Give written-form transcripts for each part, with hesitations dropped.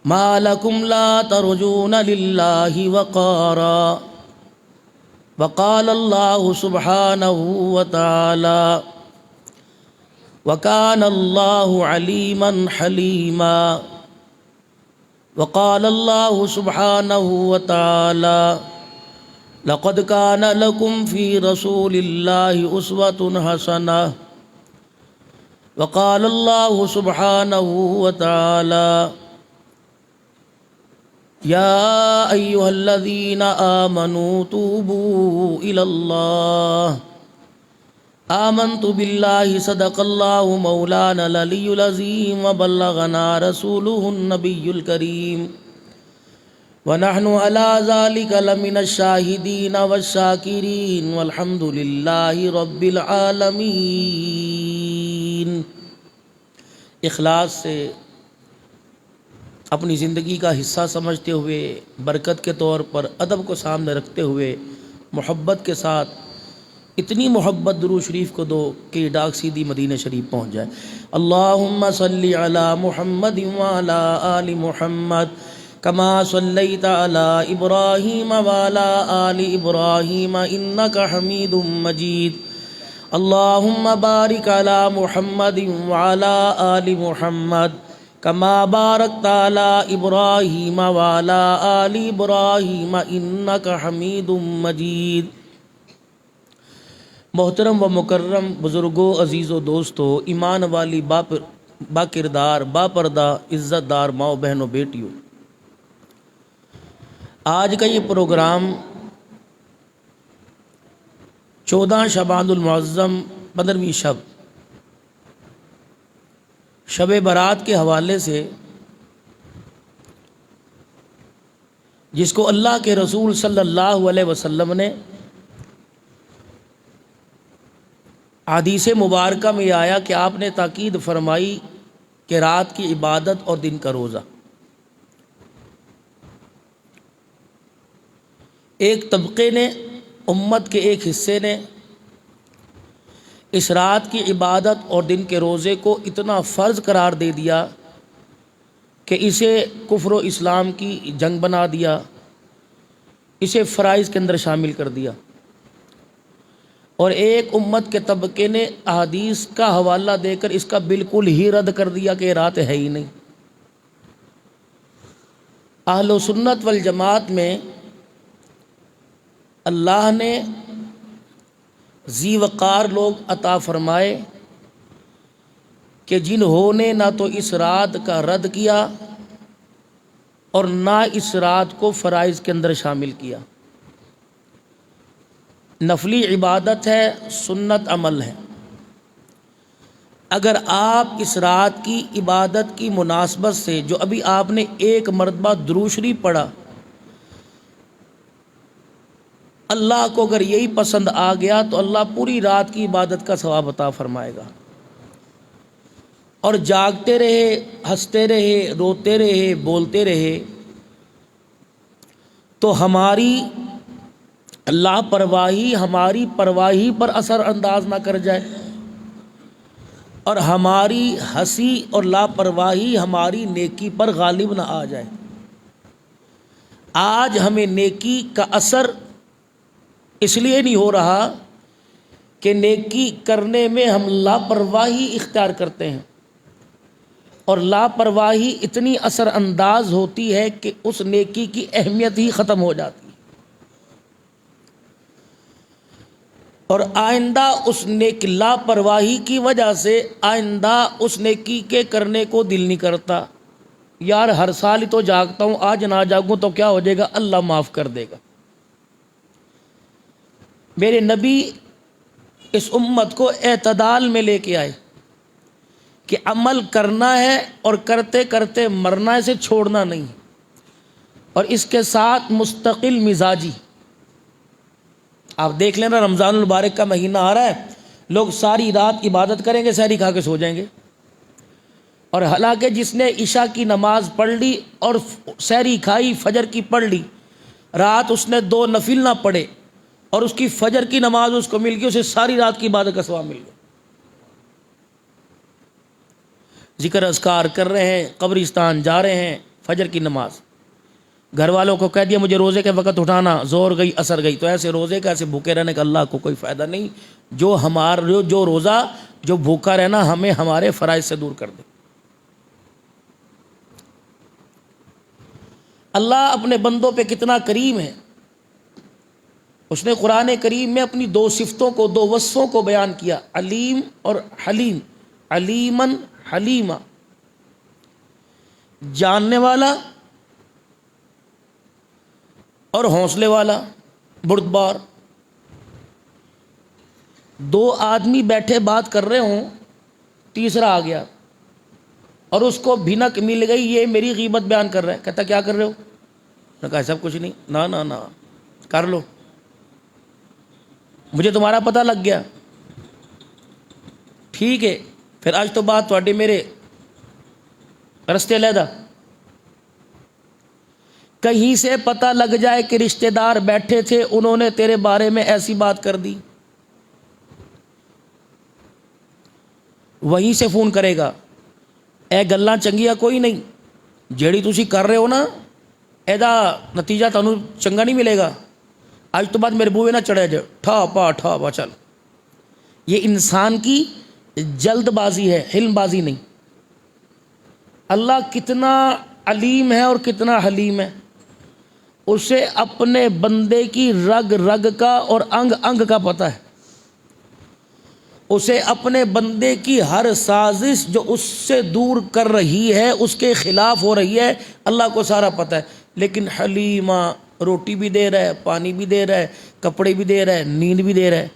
ما لكم لا ترجون لله وقارا وقال الله سبحانه وتعالى وكان الله عليما حليما وقال الله سبحانه وتعالى لقد كان لكم في رسول الله أسوة حسنة وقال الله سبحانه وتعالى يا أيها الذين آمنوا توبوا إلى الله آمنت بالله صدق الله مولانا العلي العظيم وبلغنا رسوله النبي الكريم ونحن على ذلك لمن الشاهدين والشاكرين والحمد لله رب العالمين۔ اخلاص سے اپنی زندگی کا حصہ سمجھتے ہوئے، برکت کے طور پر ادب کو سامنے رکھتے ہوئے، محبت کے ساتھ اتنی محبت درود شریف کو دو کہ یہ ڈاک سیدھی مدینہ شریف پہنچ جائے۔ اللہم صلی علی محمد وعلی آل محمد کما صلیت علی ابراہیم وعلی آل ابراہیم انک حمید مجید۔ اللہم بارک علی محمد وعلی آل محمد کما بارکت علی ابراہیم وعلی آل ابراہیم انک حمید مجید۔ محترم و مکرم بزرگوں، عزیزوں، دوستوں، ایمان والی با کردار، با پردہ، عزت دار ماؤں، بہنوں، بیٹیوں، آج کا یہ پروگرام 14 شعبان المعظم 15ویں شب برات کے حوالے سے، جس کو اللہ کے رسول صلی اللہ علیہ وسلم نے حدیث مبارکہ میں آیا کہ آپ نے تاکید فرمائی کہ رات کی عبادت اور دن کا روزہ۔ ایک طبقے نے، امت کے ایک حصے نے اس رات کی عبادت اور دن کے روزے کو اتنا فرض قرار دے دیا کہ اسے کفر و اسلام کی جنگ بنا دیا، اسے فرائض کے اندر شامل کر دیا، اور ایک امت کے طبقے نے احادیث کا حوالہ دے کر اس کا بالکل ہی رد کر دیا کہ یہ رات ہے ہی نہیں۔ اہل سنت والجماعت میں اللہ نے ذی وقار لوگ عطا فرمائے کہ جنہوں نے نہ تو اس رات کا رد کیا اور نہ اس رات کو فرائض کے اندر شامل کیا۔ نفلی عبادت ہے، سنت عمل ہے۔ اگر آپ اس رات کی عبادت کی مناسبت سے جو ابھی آپ نے ایک مرتبہ درود شریف پڑھا، اللہ کو اگر یہی پسند آ گیا تو اللہ پوری رات کی عبادت کا ثواب عطا فرمائے گا، اور جاگتے رہے، ہنستے رہے، روتے رہے، بولتے رہے تو ہماری لاپرواہی ہماری پرواہی پر اثر انداز نہ کر جائے، اور ہماری ہنسی اور لاپرواہی ہماری نیکی پر غالب نہ آ جائے۔ آج ہمیں نیکی کا اثر اس لیے نہیں ہو رہا کہ نیکی کرنے میں ہم لاپرواہی اختیار کرتے ہیں، اور لاپرواہی اتنی اثر انداز ہوتی ہے کہ اس نیکی کی اہمیت ہی ختم ہو جاتی ہے، اور آئندہ اس لاپرواہی کی وجہ سے آئندہ اس نیکی کے کرنے کو دل نہیں کرتا۔ یار ہر سال ہی تو جاگتا ہوں، آج نہ جاگوں تو کیا ہو جائے گا، اللہ معاف کر دے گا۔ میرے نبی اس امت کو اعتدال میں لے کے آئے کہ عمل کرنا ہے اور کرتے کرتے مرنا ہے، اسے چھوڑنا نہیں، اور اس کے ساتھ مستقل مزاجی۔ آپ دیکھ لینا، رمضان المبارک کا مہینہ آ رہا ہے، لوگ ساری رات عبادت کریں گے، سحری کھا کے سو جائیں گے، اور حالانکہ جس نے عشاء کی نماز پڑھ لی اور سحری کھائی، فجر کی پڑھ لی، رات اس نے 2 نفل نہ پڑھے اور اس کی فجر کی نماز اس کو مل گئی، اسے ساری رات کی عبادت کا ثواب مل گیا۔ ذکر اذکار کر رہے ہیں، قبرستان جا رہے ہیں، فجر کی نماز، گھر والوں کو کہہ دیا مجھے روزے کے وقت اٹھانا، زور گئی اثر گئی، تو ایسے روزے کا ایسے بھوکے رہنے کا اللہ کو کوئی فائدہ نہیں۔ جو روزہ جو بھوکا رہنا ہمیں ہمارے فرائض سے دور کر دے۔ اللہ اپنے بندوں پہ کتنا کریم ہے، اس نے قرآن کریم میں اپنی دو صفتوں کو، دو وصفوں کو بیان کیا، علیم اور حلیم، علیمن حلیمہ، جاننے والا اور حوصلے والا، بردبار۔ دو آدمی بیٹھے بات کر رہے ہوں، تیسرا آ گیا اور اس کو بھنک مل گئی، یہ میری غیبت بیان کر رہا ہے، کہتا کیا کر رہے ہو؟ نے کہا سب کچھ نہیں، نہ کر لو، مجھے تمہارا پتہ لگ گیا، ٹھیک ہے پھر آج تو بات تھوڑے میرے رستے علیحدہ۔ کہیں سے پتہ لگ جائے کہ رشتہ دار بیٹھے تھے، انہوں نے تیرے بارے میں ایسی بات کر دی، وہیں سے فون کرے گا، اے گلاں چنگیاں کوئی نہیں، جیڑی تسی کر رہے ہو نا ایدا نتیجہ تانوں چنگا نہیں ملے گا، آج تو بعد میرے بوئے نہ چڑھے جائے، ٹھا پا چل۔ یہ انسان کی جلد بازی ہے، حلم بازی نہیں۔ اللہ کتنا علیم ہے اور کتنا حلیم ہے، اسے اپنے بندے کی رگ رگ کا اور انگ انگ کا پتہ ہے، اسے اپنے بندے کی ہر سازش جو اس سے دور کر رہی ہے، اس کے خلاف ہو رہی ہے، اللہ کو سارا پتہ ہے۔ لیکن حلیمہ، روٹی بھی دے رہا ہے، پانی بھی دے رہا ہے، کپڑے بھی دے رہا ہے، نیند بھی دے رہا ہے۔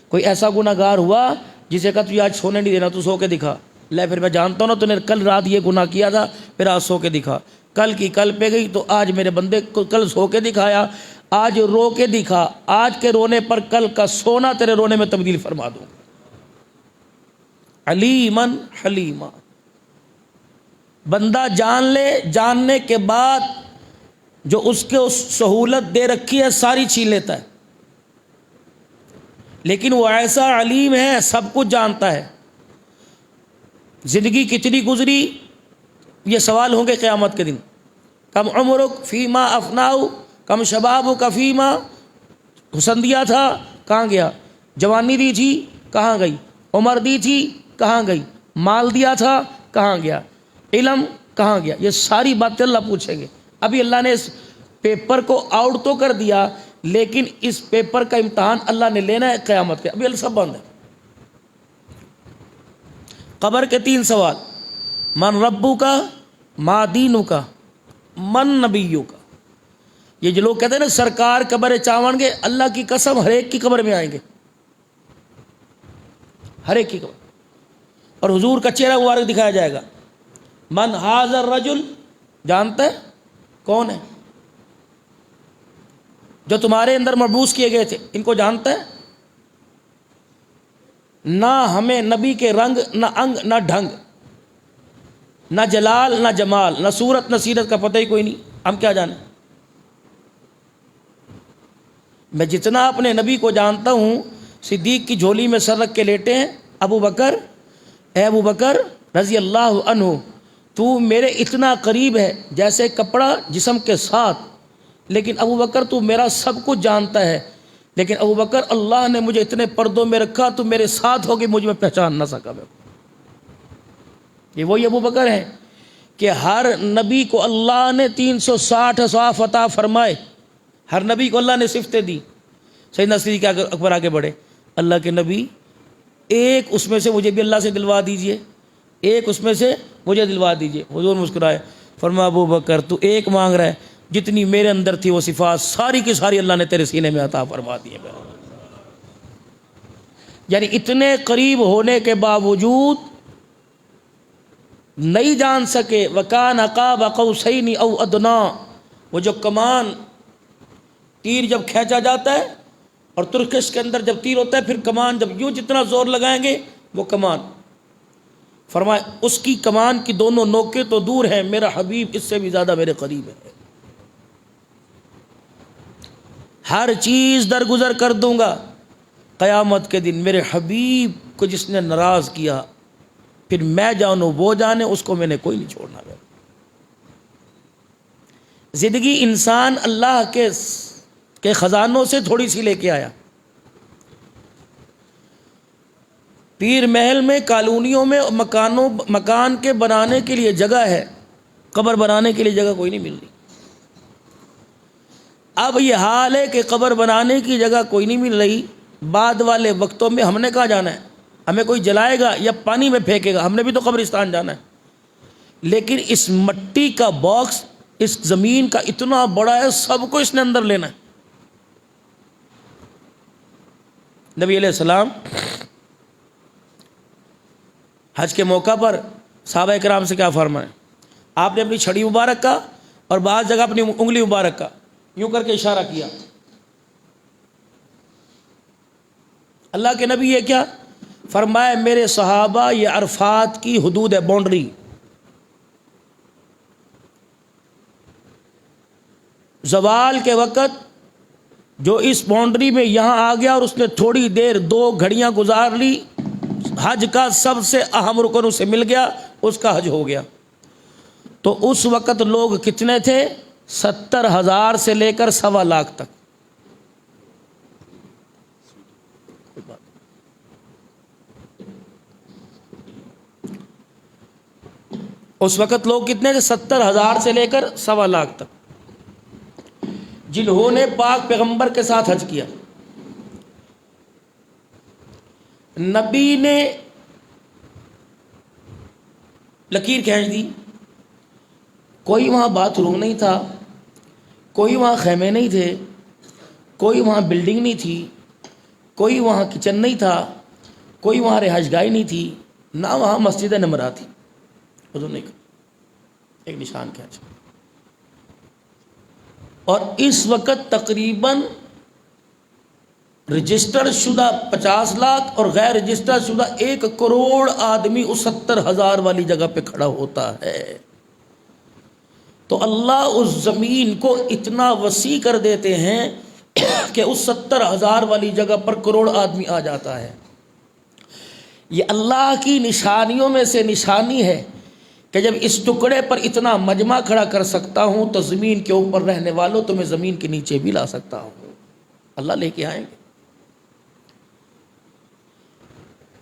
کوئی ایسا گناہ گار ہوا جسے کہا تجھے آج سونے نہیں دینا، تو سو کے دکھا، لے پھر میں جانتا ہوں نا تو نے کل رات یہ گناہ کیا تھا، پھر آج سو کے دکھا، کل کی کل پہ گئی تو آج میرے بندے کو کل سو کے دکھایا، آج رو کے دکھا، آج کے رونے پر کل کا سونا تیرے رونے میں تبدیل فرما دوں۔ علیمن حلیمہ، بندہ جان لے، جاننے کے بعد جو اس کے سہولت دے رکھی ہے ساری چھین لیتا ہے، لیکن وہ ایسا علیم ہے، سب کچھ جانتا ہے۔ زندگی کتنی گزری یہ سوال ہوں گے قیامت کے دن، کم عمرک فیما افناؤ، کم شبابک فیما، حسن دیا تھا کہاں گیا، جوانی دی تھی کہاں گئی، عمر دی تھی کہاں گئی، مال دیا تھا کہاں گیا، علم کہاں گیا، یہ ساری باتیں اللہ پوچھیں گے۔ ابھی اللہ نے اس پیپر کو آؤٹ تو کر دیا، لیکن اس پیپر کا امتحان اللہ نے لینا ہے قیامت کے، ابھی اللہ سب بند ہے۔ قبر کے 3 سوال، من ربو کا، ما دینو کا، من نبیو کا۔ یہ جو لوگ کہتے ہیں نا سرکار قبر چاون گے، اللہ کی قسم ہر ایک کی قبر میں آئیں گے، ہر ایک کی قبر، اور حضور کا چہرہ مبارک دکھایا جائے گا۔ من ھذا الرجل، جانتا ہے کون ہے جو تمہارے اندر مبعوث کیے گئے تھے، ان کو جانتا ہے؟ نہ ہمیں نبی کے رنگ، نہ انگ، نہ ڈھنگ، نہ جلال، نہ جمال، نہ صورت، نہ سیرت کا پتہ ہی کوئی نہیں، ہم کیا جانیں؟ میں جتنا اپنے نبی کو جانتا ہوں، صدیق کی جھولی میں سر رکھ کے لیٹے ہیں ابو بکر، اے ابو بکر رضی اللہ عنہ، تو میرے اتنا قریب ہے جیسے کپڑا جسم کے ساتھ، لیکن ابو بکر تو میرا سب کچھ جانتا ہے، لیکن ابو بکر اللہ نے مجھے اتنے پردوں میں رکھا، تو میرے ساتھ ہو کے مجھ میں پہچان نہ سکا۔ یہ وہی ابو بکر ہیں کہ ہر نبی کو اللہ نے 360 اصحاف عطا فرمائے، ہر نبی کو اللہ نے صفتیں دی۔ سیدنا صدیق اکبر آگے بڑھے، اللہ کے نبی ایک اس میں سے مجھے بھی اللہ سے دلوا دیجئے، ایک اس میں سے مجھے دلوا دیجئے۔ حضور مسکرائے، فرمایا ابو بکر تو ایک مانگ رہا ہے، جتنی میرے اندر تھی وہ صفات ساری کی ساری اللہ نے تیرے سینے میں عطا فرما دی ہے۔ یعنی اتنے قریب ہونے کے باوجود نہیں جان سکے، وَكَانَ قَابَ قَوْسَيْنِ أَوْ أَدْنَىٰ، وہ جو کمان، تیر جب کھینچا جاتا ہے اور ترکش کے اندر جب تیر ہوتا ہے، پھر کمان جب یوں جتنا زور لگائیں گے وہ کمان، فرمائے اس کی کمان کی دونوں نوکیں تو دور ہیں، میرا حبیب اس سے بھی زیادہ میرے قریب ہے۔ ہر چیز درگزر کر دوں گا، قیامت کے دن میرے حبیب کو جس نے ناراض کیا، پھر میں جانوں وہ جانے، اس کو میں نے کوئی نہیں چھوڑنا ہے۔ زندگی انسان اللہ کے خزانوں سے تھوڑی سی لے کے آیا۔ پیر محل میں، کالونیوں میں، مکان کے بنانے کے لیے جگہ ہے، قبر بنانے کے لیے جگہ کوئی نہیں مل رہی۔ اب یہ حال ہے کہ قبر بنانے کی جگہ کوئی نہیں مل رہی، بعد والے وقتوں میں ہم نے کہاں جانا ہے؟ ہمیں کوئی جلائے گا یا پانی میں پھینکے گا؟ ہم نے بھی تو قبرستان جانا ہے۔ لیکن اس مٹی کا باکس اس زمین کا اتنا بڑا ہے، سب کو اس نے اندر لینا ہے۔ نبی علیہ السلام حج کے موقع پر صحابہ کرام سے کیا فرمائے؟ آپ نے اپنی چھڑی مبارک کا اور بعض جگہ اپنی انگلی مبارک کا یوں کر کے اشارہ کیا۔ اللہ کے نبی یہ کیا فرمایا؟ میرے صحابہ، یہ عرفات کی حدود ہے، باؤنڈری۔ زوال کے وقت جو اس باؤنڈری میں یہاں آ گیا اور اس نے تھوڑی دیر 2 گھڑیاں گزار لی، حج کا سب سے اہم رکن اسے مل گیا، اس کا حج ہو گیا۔ تو اس وقت لوگ کتنے تھے؟ 70,000 سے لے کر 1.25 تک۔ اس وقت لوگ کتنے تھے؟ 70,000 سے لے کر 1.25 تک، جنہوں نے پاک پیغمبر کے ساتھ حج کیا۔ نبی نے لکیر کھینچ دی، کوئی وہاں باتھ روم نہیں تھا، کوئی وہاں خیمے نہیں تھے، کوئی وہاں بلڈنگ نہیں تھی، کوئی وہاں کچن نہیں تھا، کوئی وہاں رہائش گاہ نہیں تھی، نہ وہاں مسجد نمرہ تھی۔ حضور نے ایک نشان کھینچا، اور اس وقت تقریباً رجسٹر شدہ 50 لاکھ اور غیر رجسٹر شدہ 1 کروڑ آدمی اس 70,000 والی جگہ پہ کھڑا ہوتا ہے۔ تو اللہ اس زمین کو اتنا وسیع کر دیتے ہیں کہ اس 70,000 والی جگہ پر کروڑ آدمی آ جاتا ہے۔ یہ اللہ کی نشانیوں میں سے نشانی ہے کہ جب اس ٹکڑے پر اتنا مجمع کھڑا کر سکتا ہوں تو زمین کے اوپر رہنے والوں تو میں زمین کے نیچے بھی لا سکتا ہوں۔ اللہ لے کے آئیں گے۔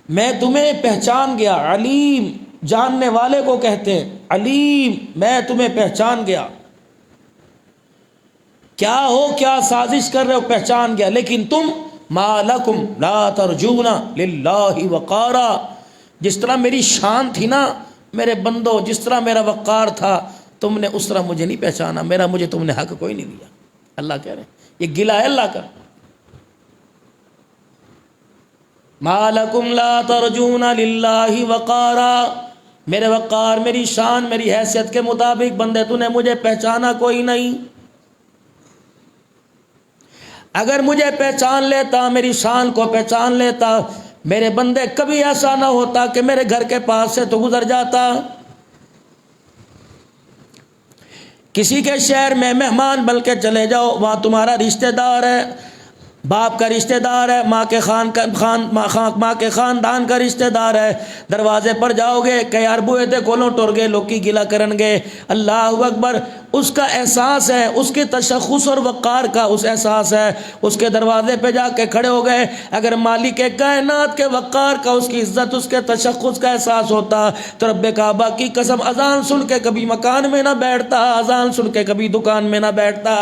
میں تمہیں پہچان گیا، علیم، جاننے والے کو کہتے ہیں علیم، میں تمہیں پہچان گیا، کیا ہو، کیا سازش کر رہے ہو، پہچان گیا، لیکن تم ما لکم لا ترجون للہ وقارا، جس طرح میری شان تھی نا میرے بندو، جس طرح میرا وقار تھا، تم نے اس طرح مجھے نہیں پہچانا، مجھے تم نے حق کوئی نہیں دیا۔ اللہ کہہ رہے ہیں، یہ گلہ ہے اللہ کا، ما لکم لا ترجون للہ وقارا، میرے وقار، میری شان، میری حیثیت کے مطابق بندے تو نے مجھے پہچانا کوئی نہیں۔ اگر مجھے پہچان لیتا، میری شان کو پہچان لیتا، میرے بندے کبھی ایسا نہ ہوتا کہ میرے گھر کے پاس سے تو گزر جاتا۔ کسی کے شہر میں مہمان بلکہ چلے جاؤ، وہاں تمہارا رشتہ دار ہے، باپ کا رشتہ دار ہے، ماں کے خاندان کا رشتہ دار ہے، دروازے پر جاؤ گے کہ یار بوئے تے کولوں ٹر گئے، لوکی گلا کرن گے، اللہ اکبر، اس کا احساس ہے، اس کے تشخص اور وقار کا اس احساس ہے، اس کے دروازے پہ جا کے کھڑے ہو گئے۔ اگر مالک کائنات کے وقار کا، اس کی عزت، اس کے تشخص کا احساس ہوتا تو رب کعبہ کی قسم اذان سن کے کبھی مکان میں نہ بیٹھتا، اذان سن کے کبھی دکان میں نہ بیٹھتا۔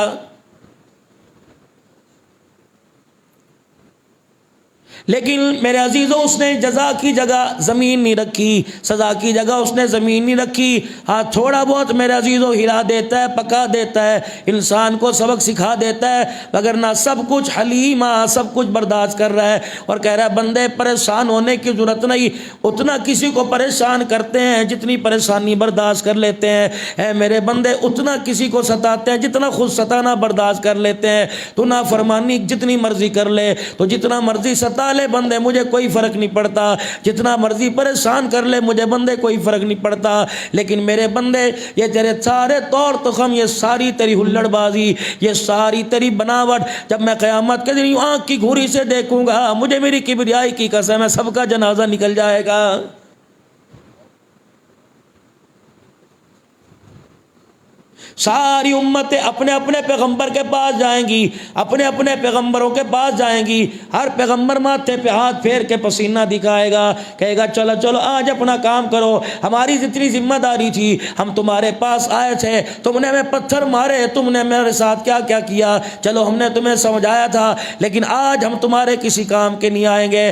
لیکن میرے عزیزوں، اس نے جزا کی جگہ زمین نہیں رکھی، سزا کی جگہ اس نے زمین نہیں رکھی۔ ہاں تھوڑا بہت میرے عزیزوں ہلا دیتا ہے، پکا دیتا ہے، انسان کو سبق سکھا دیتا ہے، مگر نہ سب کچھ حلیمہ، سب کچھ برداشت کر رہا ہے اور کہہ رہا ہے بندے پریشان ہونے کی ضرورت نہیں، اتنا کسی کو پریشان کرتے ہیں جتنی پریشانی برداشت کر لیتے ہیں، اے میرے بندے اتنا کسی کو ستاتے ہیں جتنا خود ستانا برداشت کر لیتے ہیں۔ تو نافرمانی جتنی مرضی کر لے، تو جتنا مرضی ستا لے بندے، مجھے کوئی فرق نہیں پڑتا، جتنا مرضی پریشان کر لے مجھے بندے کوئی فرق نہیں پڑتا، لیکن میرے بندے یہ تیرے سارے طور تخم، یہ ساری تیری ہلڑ بازی، یہ ساری تیری بناوٹ، جب میں قیامت کے دن یوں آنکھ کی گھوری سے دیکھوں گا، مجھے میری کبریائی کی قسم ہے سب کا جنازہ نکل جائے گا۔ ساری امتیں اپنے اپنے پیغمبر کے پاس جائیں گی، اپنے اپنے پیغمبروں کے پاس جائیں گی، ہر پیغمبر ماتھے پہ ہاتھ پھیر کے پسینہ دکھائے گا، کہے گا چلو چلو آج اپنا کام کرو، ہماری جتنی ذمہ داری تھی ہم تمہارے پاس آئے تھے، تم نے ہمیں پتھر مارے، تم نے میرے ساتھ کیا کیا کیا، چلو ہم نے تمہیں سمجھایا تھا لیکن آج ہم تمہارے کسی کام کے نہیں آئیں گے۔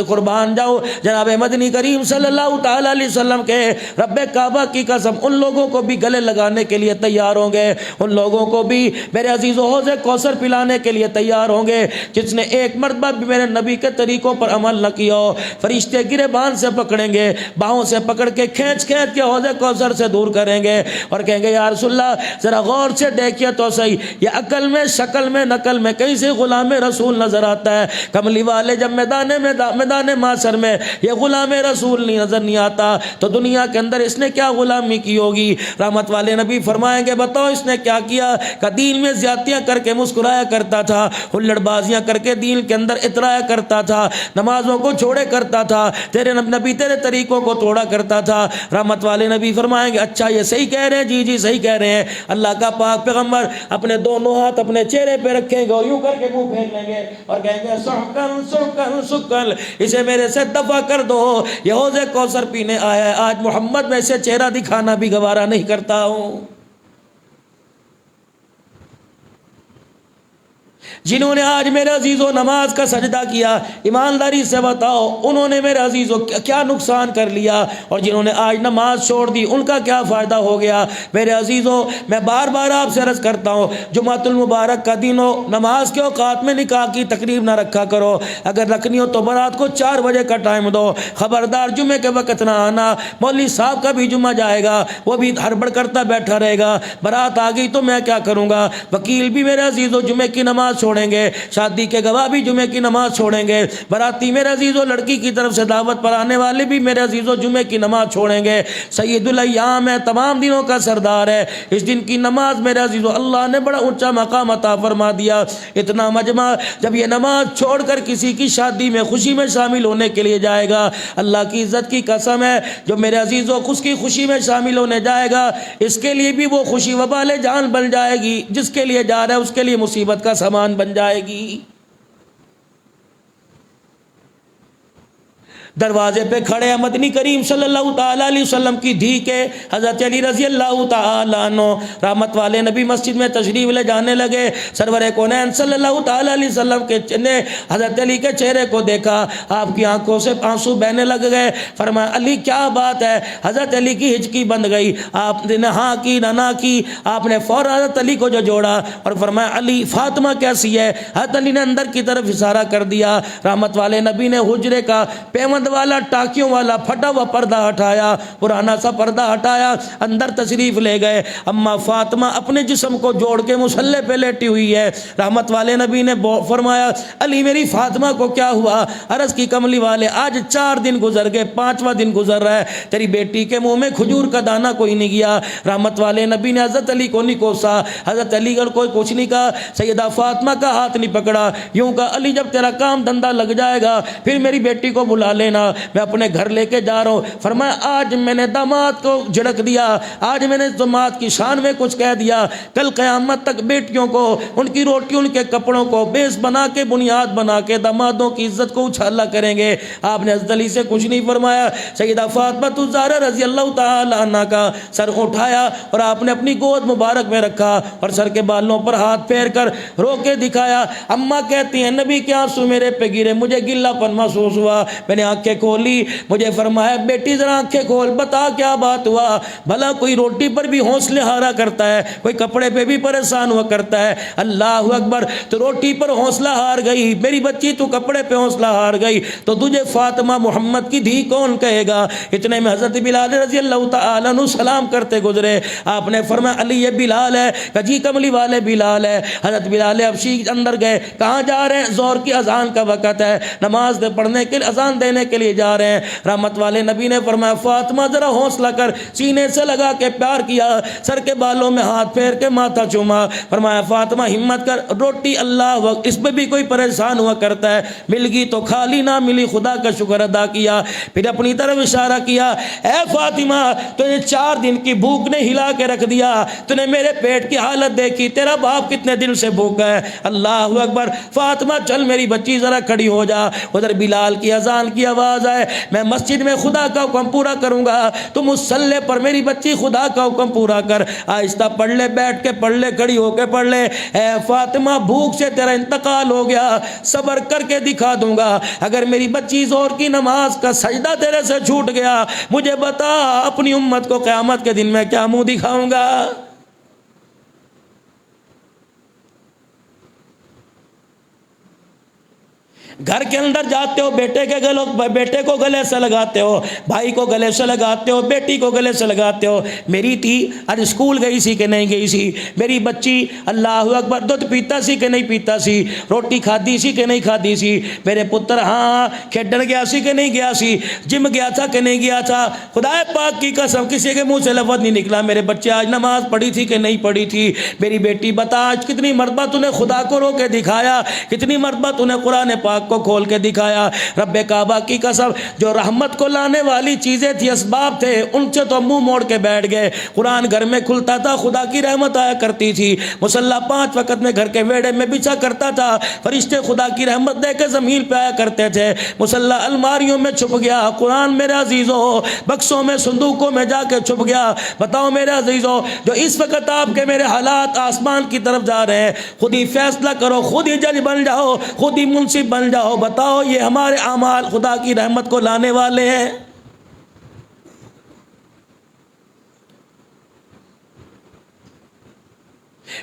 قربان جاؤ جناب مدنی کریم صلی اللہ تعالی علیہ وسلم کے رب کعبہ کی قسم، ان لوگوں کو بھی گلے لگانے کے لیے تیار ہوں گے، ان لوگوں کو بھی میرے عزیز و حوض کوثر پلانے کے لیے تیار ہوں گے جس نے ایک مرتبہ بھی میرے نبی کے طریقوں پر عمل نہ کیا ہو۔ فرشتے گریبان سے پکڑیں گے، باہوں سے پکڑ کے کھینچ کھینچ کے حوض کوثر سے دور کریں گے اور کہیں گے یا رسول اللہ ذرا غور سے دیکھیے تو صحیح، یہ عقل میں شکل میں نقل میں کہیں سے غلام رسول نظر آتا ہے، کملی والے جب میدان معاشر میں یہ غلام رسول نہیں نظر نہیں آتا تو دنیا کے اندر اس نے کیا غلامی کی ہوگی؟ رحمت والے نبی فرمائیں گے بتاؤ اس نے کیا کیا؟ کہ دین میں زیادتیاں کر کے مسکرایا کرتا تھا، ہلڑ بازیاں کر کے دین کے اندر اترایا کرتا تھا، نمازوں کو چھوڑے کرتا تھا، تیرے نبی تیرے طریقوں کو توڑا کرتا تھا۔ رحمت والے نبی فرمائیں گے اچھا یہ صحیح کہہ رہے ہیں، جی جی صحیح کہہ رہے ہیں۔ اللہ کا پاک پیغمبر اپنے دونوں ہاتھ اپنے چہرے پہ رکھیں گے اور یوں کر کے منہ پھیر لیں گے اور کہیں گے سحقن سحقن سحقن، اسے میرے سے دفع کر دو، یہ حوض کوثر پینے آیا ہے، آج محمد میں سے چہرہ دکھانا بھی گوارا نہیں کرتا ہوں۔ جنہوں نے آج میرے عزیزو نماز کا سجدہ کیا، ایمانداری سے بتاؤ انہوں نے میرے عزیزو کیا نقصان کر لیا، اور جنہوں نے آج نماز چھوڑ دی ان کا کیا فائدہ ہو گیا؟ میرے عزیزو میں بار بار آپ سے عرض کرتا ہوں جمعۃ المبارک کا دن ہو، نماز کے اوقات میں نکاح کی تقریب نہ رکھا کرو، اگر رکھنی ہو تو برات کو 4 بجے کا ٹائم دو، خبردار جمعے کے وقت نہ آنا، مولوی صاحب کا بھی جمعہ جائے گا وہ بھی ہڑبڑ کرتا بیٹھا رہے گا، برات آ گئی تو میں کیا کروں گا، وکیل بھی میرے عزیزو جمعے کی نماز چھوڑیں گے، شادی کے گواہ بھی جمعے کی نماز چھوڑیں گے، باراتی میرے عزیزو لڑکی کی طرف سے دعوت پر آنے والے بھی میرے عزیزو جمعے کی نماز چھوڑیں گے۔ سید الایام ہے، تمام دنوں کا سردار ہے، اس دن کی نماز میرے عزیزو اللہ نے بڑا اونچا مقام عطا فرما دیا۔ اتنا مجمع جب یہ نماز چھوڑ کر کسی کی شادی میں خوشی میں شامل ہونے کے لیے جائے گا، اللہ کی عزت کی قسم ہے جو میرے عزیزو اس کی خوشی میں شامل ہونے جائے گا اس کے لیے بھی وہ خوشی وبال جان بن جائے گی، جس کے لیے جا رہا ہے اس کے لیے مصیبت کا سامان بن جائے گی۔ دروازے پہ کھڑے ہیں مدنی کریم صلی اللہ تعالی علیہ وسلم کی دھی کے حضرت علی رضی اللہ تعالی عنہ، رحمت والے نبی مسجد میں تشریف لے جانے لگے، سرور کونین صلی اللہ تعالی علیہ وسلم کے نے حضرت علی کے چہرے کو دیکھا، آپ کی آنکھوں سے آنسو بہنے لگ گئے، فرمایا علی کیا بات ہے؟ حضرت علی کی ہچکی بند گئی، آپ نے ہاں کی نہ کی، آپ نے فوراً حضرت علی کو جو جوڑا اور فرمایا علی فاطمہ کیسی ہے؟ حضرت علی نے اندر کی طرف اشارہ کر دیا، رحمت والے نبی نے حجرے کا پیوند والا ٹاکیوں والا پھٹا ہوا پردہ ہٹایا، پرانا سا پردہ ہٹایا، اندر تشریف لے گئے، اما فاطمہ اپنے جسم کو جوڑ کے مصلے پہ لیٹی ہوئی ہے، رحمت والے نبی نے فرمایا علی میری فاطمہ کو کیا ہوا؟ عرض کی کملی والے آج 4 دن گزر گئے، 5واں دن گزر رہا ہے، تیری بیٹی کے منہ میں کھجور کا دانہ کوئی نہیں گیا۔ رحمت والے نبی نے حضرت علی کو نہیں کوسا، حضرت علی کو کوئی کچھ نہیں کہا، سیدہ فاطمہ کا ہاتھ نہیں پکڑا، یوں کہا علی جب تیرا کام دھندا لگ جائے گا پھر میری بیٹی کو بلا لینا، میں اپنے گھر لے کے جا رہا ہوں۔ فرمایا آج میں نے داماد کو جھڑک دیا، آج میں نے داماد کی شان میں کچھ کہہ دیا، کل قیامت تک بیٹیوں کو ان کی روٹی ان کے کپڑوں کو بیس بنا کے بنیاد بنا کے دامادوں کی عزت کو اچھالا کریں گے۔ آپ نے حضرت علی سے کچھ نہیں فرمایا، سیدہ فاطمہ الزہرا رضی اللہ تعالی عنہا کا سر اٹھایا اور آپ نے اپنی گود مبارک میں رکھا اور سر کے بالوں پر ہاتھ پھیر کر رو کے دکھایا۔ اماں کہتی ہیں نبی کے آنسو میرے پہ گرے، مجھے گلا پن محسوس ہوا، میں نے آنکھیں کھولی، مجھے فرمایا بیٹی ذرا آنکھیں کھول، بتا کیا بات ہوا؟ بھلا کوئی روٹی پر بھی حوصلے ہارا کرتا ہے، کوئی کپڑے پہ بھی پریشان ہوا کرتا ہے؟ اللہ اکبر، تو روٹی پر حوصلہ ہار گئی میری بچی، تو کپڑے پہ حوصلہ ہار گئی تو تجھے فاطمہ محمد کی دھی کون کہے گا؟ اتنے میں حضرت بلال رضی اللہ تعالیٰ عنہ سلام کرتے گزرے، آپ نے فرمایا علی یہ بلال ہے، کہ جی کملی والے بلال ہے۔ حضرت بلال حبشی اندر گئے، کہاں جا رہے ہیں؟ ظہر کی اذان کا وقت ہے، نماز پڑھنے کے لیے اذان دینے کے لیے جا رہے ہیں، رحمت والے نبی نے فرمایا فاطمہ ذرا حوصلہ کر، سینے سے لگا کے پیار کیا، سر کے بالوں میں ہاتھ پھیر کے ماتھا چوما، فرمایا فاطمہ ہمت کر، روٹی اللہ وقت اس میں بھی کوئی پریشان ہوا کرتا ہے، مل گئی تو کھا لی، نہ ملی خدا کا شکر ادا کیا۔ پھر اپنی طرف اشارہ کیا، اے فاطمہ تجھے 4 دن کی بھوک نے ہلا کے رکھ دیا، تو نے میرے پیٹ کی حالت دیکھی، تیرا باپ کتنے دن سے بھوکا ہے۔ اللہ اکبر، فاطمہ چل میری بچی ذرا کھڑی ہو جا۔ ادھر بلال کی اذان کی آواز آئے، میں مسجد میں خدا کا حکم پورا کروں گا، تم مصلی پر میری بچی خدا کا حکم پورا کر، آہستہ پڑھ لے، بیٹھ کے پڑھ لے، کھڑی ہو کے پڑھ لے۔ اے فاطمہ بھوک سے تیرا انتقال ہو گیا، صبر کر کے دکھا دوں گا، اگر میری بچی ظہر کی نماز کا سجدہ تیرے سے چھوٹ گیا، مجھے بتا اپنی امت کو قیامت کے دن میں کیا منہ دکھاؤں گا۔ گھر کے اندر جاتے ہو، بیٹے کو گلے سے لگاتے ہو، بھائی کو گلے سے لگاتے ہو، بیٹی کو گلے سے لگاتے ہو، میری تھی آج اسکول گئی سی کہ نہیں گئی سی، میری بچی اللہ اکبر دودھ پیتا سی کہ نہیں پیتا سی، روٹی کھادی سی کہ نہیں کھادی سی، میرے پتر ہاں کھیڈن گیا سی کہ نہیں گیا سی، جم گیا تھا کہ نہیں گیا تھا، خدا پاک کی قسم کسی کے منہ سے لفظ نہیں نکلا میرے بچے آج نماز پڑھی تھی کہ نہیں پڑھی تھی۔ میری بیٹی بتا آج کتنی مرتبہ تو نے خدا کو رو کے دکھایا، کتنی مرتبہ تو نے قرآن پاک کو کھول کے دکھایا۔ رب کعبہ کی قسم جو رحمت کو لانے والی چیزیں تھی، اسباب تھے، ان سے تو منہ موڑ کے بیٹھ گئے۔ قرآن گھر میں کھلتا تھا، خدا کی رحمت آیا کرتی تھی، مصلی 5 وقت میں گھر کے ویڑے میں بچھا کرتا تھا، فرشتے خدا کی رحمت دے کے زمین پہ آیا کرتے تھے، مصلی الماریوں میں چھپ گیا، قرآن میرے عزیزو بکسوں میں صندوقوں میں جا کے چھپ گیا۔ بتاؤ میرے عزیزو جو اس وقت آپ کے میرے حالات آسمان کی طرف جا رہے ہیں، خود ہی فیصلہ کرو، خود ہی جج بن جاؤ، خود ہی منصف بن جاؤ، بتاؤ یہ ہمارے اعمال خدا کی رحمت کو لانے والے ہیں؟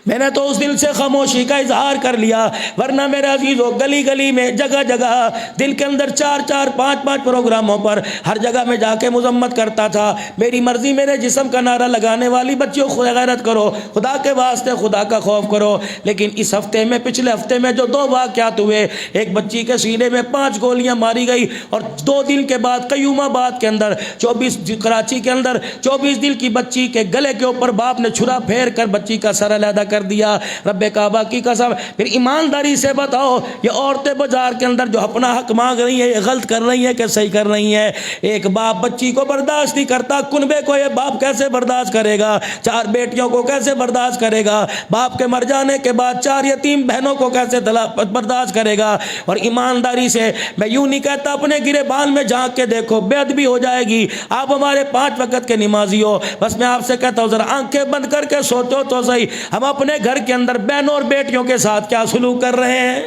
میں نے تو اس دل سے خاموشی کا اظہار کر لیا، ورنہ میرے عزیزو گلی گلی میں جگہ جگہ دل کے اندر 4 5 پروگراموں پر ہر جگہ میں جا کے مذمت کرتا تھا، میری مرضی میرے جسم کا نعرہ لگانے والی بچیوں خدا غیرت کرو، خدا کے واسطے خدا کا خوف کرو۔ لیکن اس ہفتے میں پچھلے ہفتے میں جو 2 واقعات ہوئے، ایک بچی کے سینے میں 5 گولیاں ماری گئی، اور 2 دن کے بعد قیوم آباد کے اندر 24 کے اندر 24 دن کی بچی کے گلے کے اوپر باپ نے چھرا پھیر کر بچی کا سر علیحدہ کر دیا۔ رب کعبہ کی قسم پھر ایمانداری سے بتاؤ یہ عورتیں بازار کے اندر جو اپنا حق مانگ رہی ہیں، یہ غلط کر رہی ہیں کہ صحیح کر رہی ہیں؟ ایک باپ بچی کو برداشت نہیں کرتا، کنبے کو یہ باپ کیسے برداشت کرے گا؟ 4 بیٹیوں کو کیسے برداشت کرے گا؟ باپ کے مر جانے کے بعد 4 یتیم بہنوں کو کیسے برداشت کرے گا؟ اور ایمانداری سے میں یوں نہیں کہتا اپنے گریبان میں جھانک کے دیکھو، بے ادبی ہو جائے گی، آپ ہمارے 5 وقت کے نمازی ہو، بس میں آپ سے کہتا ہوں ذرا آنکھیں بند کر کے سوچو تو صحیح، ہم اپنے گھر کے اندر بہنوں اور بیٹیوں کے ساتھ کیا سلوک کر رہے ہیں؟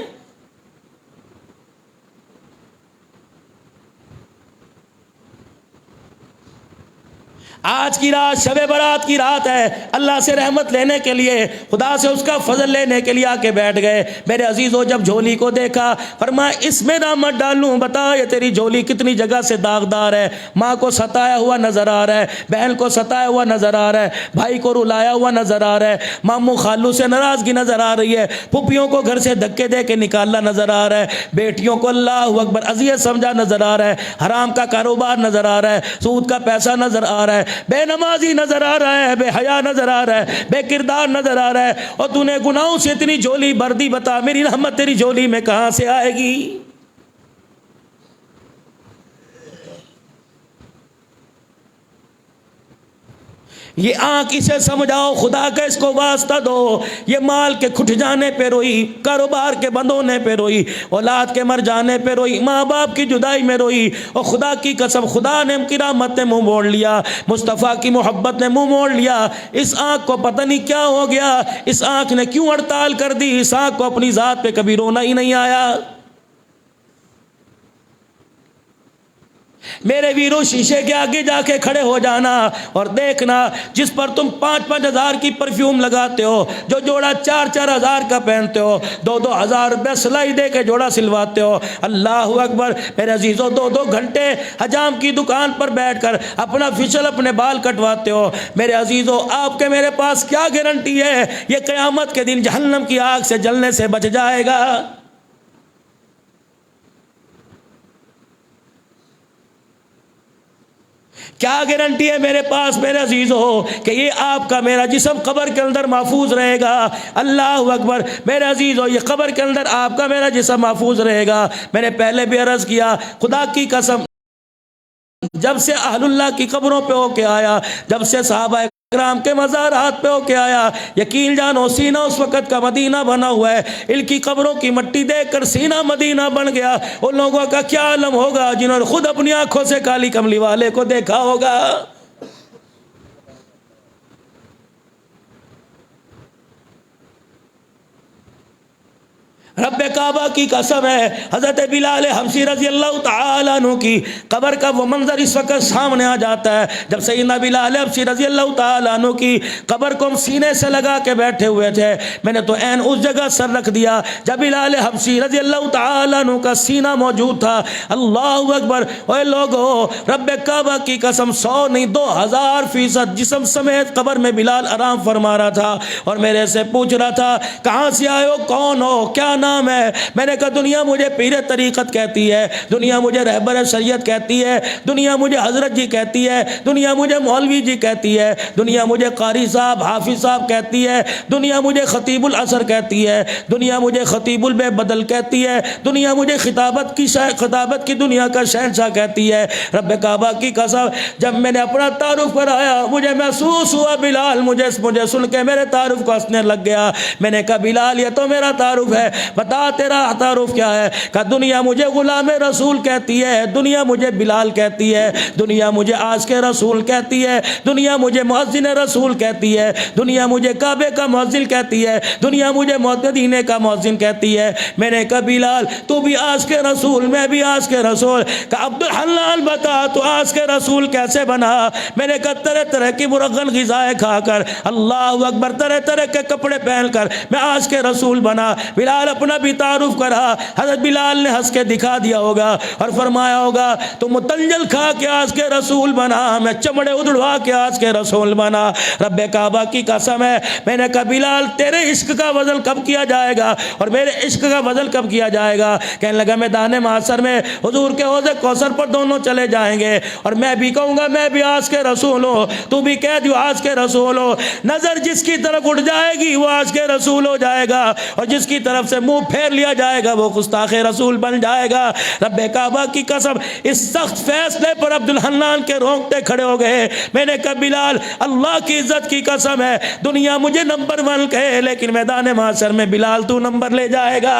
آج کی رات شب برات کی رات ہے، اللہ سے رحمت لینے کے لیے، خدا سے اس کا فضل لینے کے لیے آ کے بیٹھ گئے۔ میرے عزیزوں جب جھولی کو دیکھا فرمایا اس میں نہ مت ڈالوں، بتا یہ تیری جھولی کتنی جگہ سے داغدار ہے، ماں کو ستایا ہوا نظر آ رہا ہے، بہن کو ستایا ہوا نظر آ رہا ہے، بھائی کو رلایا ہوا نظر آ رہا ہے، ماموں خالو سے ناراضگی نظر آ رہی ہے، پھپھیوں کو گھر سے دھکے دے کے نکالنا نظر آ رہا ہے، بیٹیوں کو اللہ اکبر اذیت سمجھا نظر آ رہا ہے، حرام کا کاروبار نظر آ رہا ہے، سود کا پیسہ نظر آ رہا ہے، بے نمازی نظر آ رہا ہے، بے حیا نظر آ رہا ہے، بے کردار نظر آ رہا ہے، اور تو نے گناہوں سے اتنی جھولی بھر دی، بتا میری رحمت تیری جھولی میں کہاں سے آئے گی؟ یہ آنکھ اسے سمجھاؤ، خدا کا اس کو واسطہ دو، یہ مال کے کھٹ جانے پہ روئی، کاروبار کے بند ہونے پہ روئی، اولاد کے مر جانے پہ روئی، ماں باپ کی جدائی میں روئی، اور خدا کی قسم خدا نے کرامت نے منہ موڑ لیا، مصطفیٰ کی محبت نے منہ موڑ لیا۔ اس آنکھ کو پتہ نہیں کیا ہو گیا، اس آنکھ نے کیوں ہڑتال کر دی، اس آنکھ کو اپنی ذات پہ کبھی رونا ہی نہیں آیا۔ میرے ویرو شیشے کے آگے جا کے کھڑے ہو جانا اور دیکھنا، جس پر تم 5 ہزار کی پرفیوم لگاتے ہو، جو جوڑا 4 ہزار کا پہنتے ہو، 2 ہزار روپے سلائی دے کے جوڑا سلواتے ہو، اللہ اکبر میرے عزیزو 2 گھنٹے حجام کی دکان پر بیٹھ کر اپنا فیشل اپنے بال کٹواتے ہو، میرے عزیزو آپ کے میرے پاس کیا گارنٹی ہے یہ قیامت کے دن جہنم کی آگ سے جلنے سے بچ جائے گا؟ کیا گارنٹی ہے میرے پاس میرے عزیزو کہ یہ آپ کا میرا جسم قبر کے اندر محفوظ رہے گا؟ اللہ اکبر میرے عزیزو، یہ قبر کے اندر آپ کا میرا جسم محفوظ رہے گا۔ میں نے پہلے بھی عرض کیا، خدا کی قسم جب سے اہل اللہ کی قبروں پہ ہو کے آیا، جب سے صحابہ کرام کے مزارات پہ ہو کے آیا، یقین جانو سینہ اس وقت کا مدینہ بنا ہوا ہے۔ ان کی قبروں کی مٹی دیکھ کر سینہ مدینہ بن گیا۔ ان لوگوں کا کیا عالم ہوگا جنہوں نے خود اپنی آنکھوں سے کالی کملی والے کو دیکھا ہوگا۔ رب کعبہ کی قسم ہے، حضرت بلال حبشی رضی اللہ تعالیٰ عنہ کی قبر کا وہ منظر اس وقت سامنے آ جاتا ہے۔ جب سیدنا بلال حبشی رضی اللہ تعالیٰ عنہ کی قبر کو ہم سینے سے لگا کے بیٹھے ہوئے تھے، میں نے تو عین اس جگہ سر رکھ دیا جب بلال حبشی رضی اللہ تعالیٰ عنہ کا سینہ موجود تھا۔ اللہ اکبر! اے لوگو، رب کعبہ کی قسم 100 نہیں 2000% جسم سمیت قبر میں بلال آرام فرما رہا تھا، اور میرے سے پوچھ رہا تھا کہاں سے آئے ہو، کون ہو، کیا نام ہے؟ میں نے کہا دنیا مجھے پیر طریقت کہتی ہے، دنیا مجھے رہبر شریعت کہتی ہے، دنیا مجھے حضرت جی کہتی ہے، دنیا مجھے مولوی جی کہتی ہے، دنیا مجھے قاری صاحب حافظ صاحب کہتی ہے، دنیا مجھے خطیب العصر کہتی ہے، دنیا مجھے خطیب البے بدل کہتی ہے، دنیا مجھے خطابت کی دنیا کا شہنشاہ کہتی ہے۔ رب کعبہ کی قسم جب میں نے اپنا تعارف کرایا، مجھے محسوس ہوا بلال مجھے سن کے میرے تعارف کو ہنسنے لگ گیا۔ میں نے کہا بلال یہ تو میرا تعارف ہے، بتا تیرا تعارف کیا ہے؟ کہ دنیا مجھے غلام رسول کہتی ہے، دنیا مجھے بلال کہتی ہے، دنیا مجھے عاشق رسول کہتی ہے، دنیا مجھے مؤذن رسول کہتی ہے، دنیا مجھے کعبے کا مؤذن کہتی ہے، دنیا مجھے مدینے کا مؤذن کہتی ہے۔ میں نے کہا بلال تو بھی عاشق رسول، میں بھی عاشق رسول۔ کہ عبد الحنان بتا تو عاشق رسول کیسے بنا؟ میں نے کہا طرح طرح کی مرغن غذائیں کھا کر، اللہ اکبر، طرح طرح کے کپڑے پہن کر میں عاشق رسول بنا۔ بلال اپنا بھی تعارف کرا، حضرت بلال نے ہنس کے دکھا دیا ہوگا اور فرمایا ہوگا تو متنجل کھا کے عاشق رسول بنا، میں چمڑے ادڑوا کے عاشق رسول بنا۔ رب کعبہ کی قسم ہے، میں نے کہا بلال تیرے عشق کا وزن کب کیا جائے گا اور میرے عشق کا وزن کب کیا جائے گا؟ کہنے لگا میدان محشر میں حضور کے حوض کوثر پر دونوں چلے جائیں گے، اور میں بھی کہوں گا میں بھی عاشق رسول ہوں، تو بھی کہہ دیو عاشق رسول ہو۔ نظر جس کی طرف اٹھ جائے گی وہ عاشق رسول ہو جائے گا، اور جس کی طرف سے منہ پھیر لیا جائے گا وہ گستاخ رسول بن جائے گا۔ رب کعبہ کی قسم اس سخت فیصلے پر عبد الحنان کے رونگٹے کھڑے ہو گئے۔ میں نے کہا بلال اللہ کی عزت کی قسم ہے، دنیا مجھے نمبر 1 کہے لیکن میدان محشر میں بلال تو نمبر لے جائے گا۔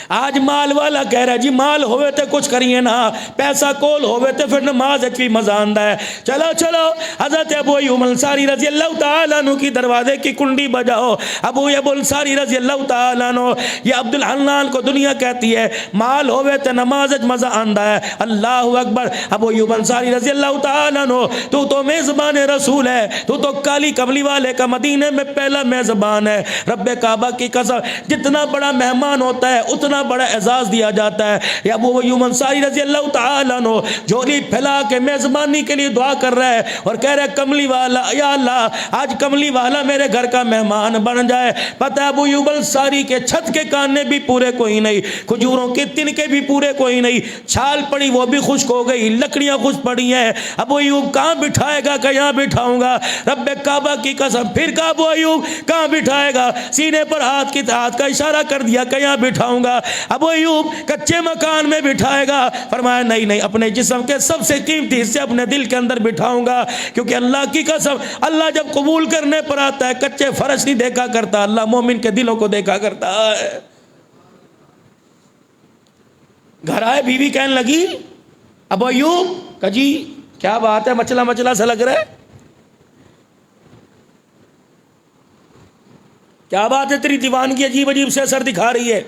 آج مال والا کہہ رہا ہے جی مال ہوئے تے کچھ کریے نا، پیسہ کول ہوئے تے پھر نماز بھی مزہ آندا ہے۔ چلو چلو حضرت ابو ایوب انصاری رضی اللہ تعالیٰ عنہ کی دروازے کی کنڈی بجاؤ۔ ابو ایوب انصاری رضی اللہ تعالیٰ عنہ، یہ عبد الحنان کو دنیا کہتی ہے مال ہوئے تے نماز مزہ آندا ہے۔ اللہ اکبر! ابو ایوب انصاری رضی اللہ تعالیٰ عنہ، تو میزبان رسول ہے، تو کالی کملی والے کا مدینے میں پہلا میزبان ہے۔ رب کعبہ کی قسم جتنا بڑا مہمان ہوتا ہے اتنا بڑا اعزاز دیا جاتا ہے۔ یہ ابو ایوب انصاری رضی اللہ تعالیٰ عنہ جھولی پھیلا کے میزبانی کے لیے دعا کر رہا ہے اور کہہ رہا ہے کملی والا، یا اللہ آج کملی والا میرے گھر کا مہمان بن جائے۔ پتہ ہے ابو ایوب انصاری کے چھت کے کانے بھی پورے کوئی نہیں، کھجوروں کے تنکے بھی پورے کوئی نہیں، چھال پڑی وہ بھی خشک ہو گئی، لکڑیاں خشک پڑی ہیں۔ ابو ایوب کہاں بٹھائے گا کہ یہاں بٹھاؤں گا؟ رب کعبہ کی قسم پھر کہا ابو ایوب کہاں بٹھائے گا؟ سینے پر ہاتھ کا اشارہ کر دیا کہ یہاں بٹھاؤں گا۔ ابو ایوب کچے مکان میں بٹھائے گا؟ فرمایا نہیں نہیں، اپنے جسم کے سب سے قیمتی حصے اپنے دل کے اندر بٹھاؤں گا، کیونکہ اللہ کی قسم اللہ جب قبول کرنے پر آتا ہے کچے فرش نہیں دیکھا کرتا، اللہ مومن کے دلوں کو دیکھا کرتا ہے۔ گھر آئے بیوی کہنے لگی ابو ایوب کہ جی کیا بات ہے، مچلا مچلا سا لگ رہا ہے، کیا بات ہے تیری دیوانگی عجیب عجیب سے اثر دکھا رہی ہے؟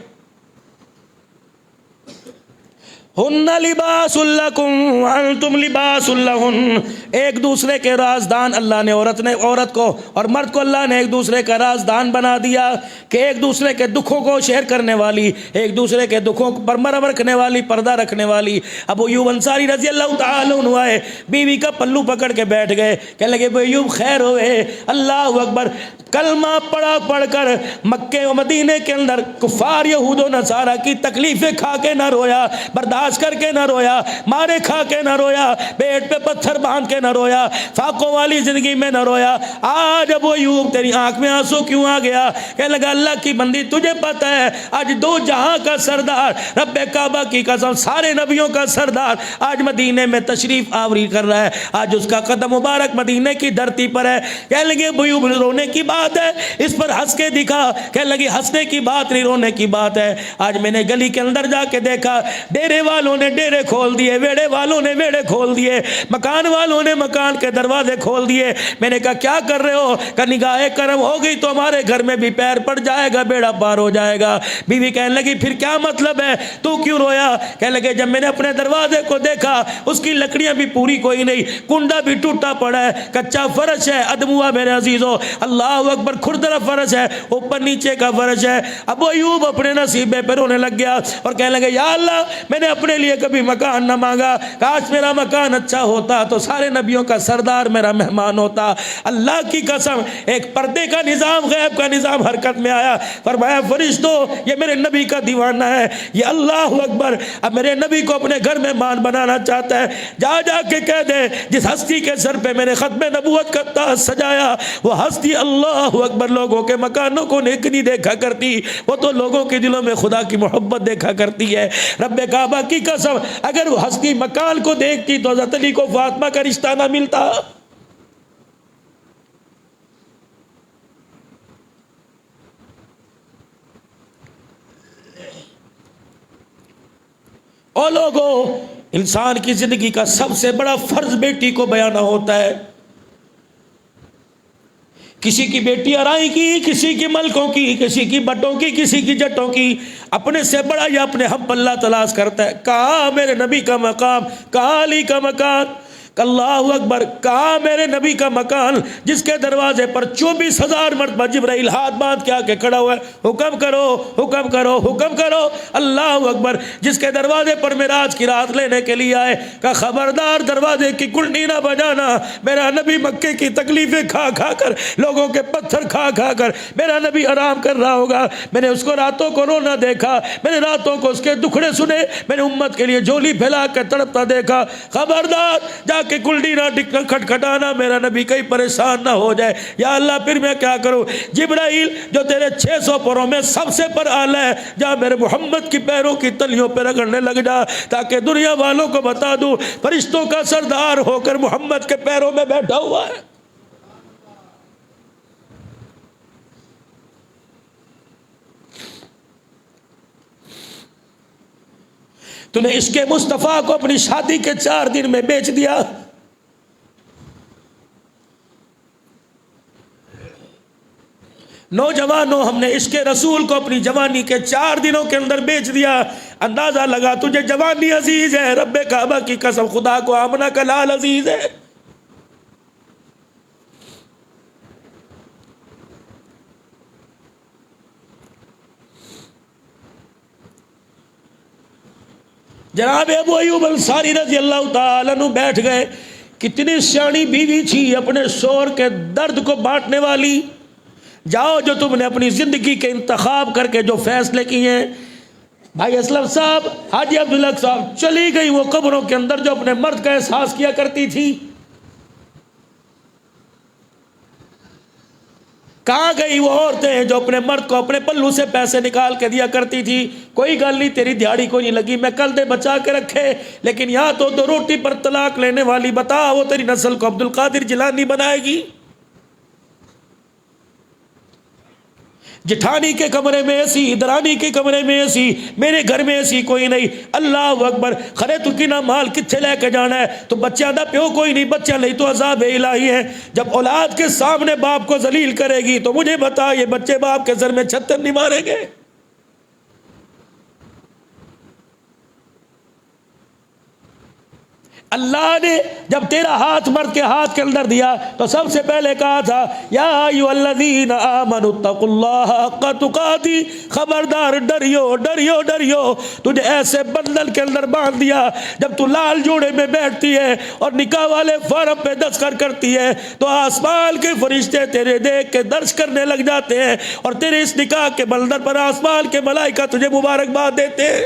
ہن لباس لکم وانتم لباس لہن، ایک دوسرے کے رازدان اللہ نے عورت کو اور مرد کو اللہ نے ایک دوسرے کا رازدان بنا دیا کہ ایک دوسرے کے دکھوں کو شیئر کرنے والی، ایک دوسرے کے دکھوں پر مرہم رکھنے والی، پردہ رکھنے والی۔ ابو ایوب انصاری رضی اللہ تعالیٰ عنہ آئے، بیوی کا پلو پکڑ کے بیٹھ گئے، کہنے لگے ابو ایوب خیر ہوئے، اللہ اکبر، کلمہ پڑھ کر مکے و مدینے کے اندر کفار یہود و نصارہ کی تکلیفیں کھا کے نہ رویا، برداشت کر کے نہ رویا، مارے کھا کے نہ رویا، پیٹ پہ پتھر باندھ کے نہ رویا، فاقوں والی زندگی میں نہ رویا۔ آج ابو ایوب تیری آنکھ میں آنسو کیوں آ گیا؟ کہنے لگا اللہ کی بندی تجھے پتہ ہے آج دو جہاں کا سردار، رب کعبہ کی قسم سارے نبیوں کا سردار آج مدینے میں تشریف آوری کر رہا ہے، آج اس کا قدم مبارک مدینے کی دھرتی پر ہے۔ کہنے لگے ابو ایوب رونے کی بات ہے، اس پر ہنس کے دکھا۔ کہنے لگی ہنسنے کی بات نہیں، رونے کی بات ہے۔ آج میں نے گلی کے اندر جا کے دیکھا، ڈیرے والوں نے ڈیرے کھول دیے، ویڑے والوں نے ویڑے کھول دیے، مکان والوں نے مکان کے دروازے کھول دیے۔ میں نے کہا کیا کر رہے ہو؟ کہ نگاہ کرم ہو گئی تو ہمارے گھر میں بھی پیر پڑ جائے گا، بیڑا پار ہو جائے گا۔ بیوی کہنے لگی پھر کیا مطلب ہے، تو کیوں رویا؟ کہنے لگے جب میں نے اپنے دروازے کو دیکھا اس کی لکڑیاں بھی پوری کوئی نہیں، کنڈا بھی ٹوٹا پڑا ہے، کچا فرش ہے، ادم ہوا میرے عزیزو، اللہ اکبر، کھردرا فرش ہے، اوپر نیچے کا فرش ہے۔ ابو ایوب اپنے نصیبے پہ رونے لگ گیا اور کہنے لگے یا اللہ میں نے اپنے لیے کبھی مکان نہ مانگا، کاش میرا مکان اچھا ہوتا تو سارے نبیوں کا سردار میرا مہمان ہوتا۔ اللہ کی قسم ایک پردے کا نظام، غیب کا نظام حرکت میں آیا، فرمایا فرشتو یہ میرے نبی کا دیوانہ ہے، یہ اللہ اکبر اب میرے نبی کو اپنے گھر میں مان بنانا چاہتا ہے، جا جا کے کہہ دے جس ہستی کے سر پہ میں نے ختم نبوت کا تاج سجایا وہ ہستی اللہ اکبر لوگوں کے مکانوں کو نیک نہیں دیکھا کرتی، وہ تو لوگوں کے دلوں میں خدا کی محبت دیکھا کرتی ہے۔ رب کعبہ کی قسم اگر وہ ہستی مکان کو دیکھتی تو حضرت علی کو فاطمہ کا رشتہ نہ ملتا۔ اور لوگوں انسان کی زندگی کا سب سے بڑا فرض بیٹی کو بیانہ ہوتا ہے۔ کسی کی بیٹی ارائی کی، کسی کی ملکوں کی، کسی کی بٹوں کی، کسی کی جٹوں کی، اپنے سے بڑا یا اپنے ہم پلہ تلاش کرتا ہے۔ کہاں میرے نبی کا مقام، کہاں علی کا مکان، اللہ اکبر، کہاں میرے نبی کا مکان جس کے دروازے پر 24,000 مرتبہ جبرائیل ہاتھ باندھ کے آ کے کھڑا ہوا ہے، حکم کرو حکم کرو حکم کرو، اللہ اکبر، جس کے دروازے پر معراج کی رات لینے کے لیے آئے، کہ خبردار دروازے کی کنڈی نہ بجانا، میرا نبی مکے کی تکلیفیں کھا کھا کر، لوگوں کے پتھر کھا کھا کر میرا نبی آرام کر رہا ہوگا، میں نے اس کو راتوں کو رونا دیکھا، میں نے راتوں کو اس کے دکھڑے سنے، میں نے امت کے لیے جھولی پھیلا کے تڑپتا دیکھا، خبردار جا کہ کلڈی نہ کھٹکھٹانا، میرا نبی کہیں پریشان نہ ہو جائے۔ یا اللہ پھر میں کیا کروں؟ جبرائیل جو تیرے 600 پروں میں سب سے پر اعلیٰ ہے، جا میرے محمد کی پیروں کی تلیوں پہ رگڑنے لگ جا تاکہ دنیا والوں کو بتا دوں فرشتوں کا سردار ہو کر محمد کے پیروں میں بیٹھا ہوا ہے۔ تو نے عشق مصطفیٰ کو اپنی شادی کے 4 دن میں بیچ دیا۔ نوجوانوں ہم نے عشق رسول کو اپنی جوانی کے 4 دنوں کے اندر بیچ دیا۔ اندازہ لگا تجھے جوانی عزیز ہے، رب کعبہ کی قسم خدا کو آمنہ کا لال عزیز ہے۔ جناب ابو ایوب انصاری رضی اللہ تعالیٰ عنہ بیٹھ گئے۔ کتنی سیانی بیوی تھی، اپنے شوہر کے درد کو بانٹنے والی۔ جاؤ جو تم نے اپنی زندگی کے انتخاب کر کے جو فیصلے کیے ہیں، بھائی اسلم صاحب، حاجی عبدالحق صاحب، چلی گئی وہ قبروں کے اندر جو اپنے مرد کا احساس کیا کرتی تھی۔ کہاں گئی وہ عورتیں جو اپنے مرد کو اپنے پلو سے پیسے نکال کے دیا کرتی تھی؟ کوئی گل نہیں، تیری دیہڑی کو نہیں لگی، میں کل دے بچا کے رکھے، لیکن یہاں تو 2 روٹی پر طلاق لینے والی بتا وہ تیری نسل کو عبدالقادر جیلانی بنائے گی؟ جٹھانی کے کمرے میں ایسی، درانی کے کمرے میں ایسی، میرے گھر میں ایسی کوئی نہیں۔ اللہ اکبر، خرے تو کی نہ مال کتھے لے کے جانا ہے؟ تو بچہ دا پیو کوئی نہیں، بچہ نہیں تو عذاب الہی ہے۔ جب اولاد کے سامنے باپ کو ذلیل کرے گی تو مجھے بتا یہ بچے باپ کے سر میں چھتر نہیں ماریں گے؟ اللہ نے جب تیرا ہاتھ مرد کے ہاتھ کے اندر دیا تو سب سے پہلے کہا تھا یا ایھا الذین آمنوا اتقوا اللہ حق تقاتی، خبردار ڈریو ڈریو ڈریو۔ تجھے ایسے بندل کے اندر باندھ دیا جب تو لال جوڑے میں بیٹھتی ہے اور نکاح والے فارم پہ دستخط کرتی ہے تو آسمان کے فرشتے تیرے دیکھ کے درج کرنے لگ جاتے ہیں، اور تیرے اس نکاح کے منظر پر آسمان کے ملائکہ تجھے مبارکباد دیتے ہیں۔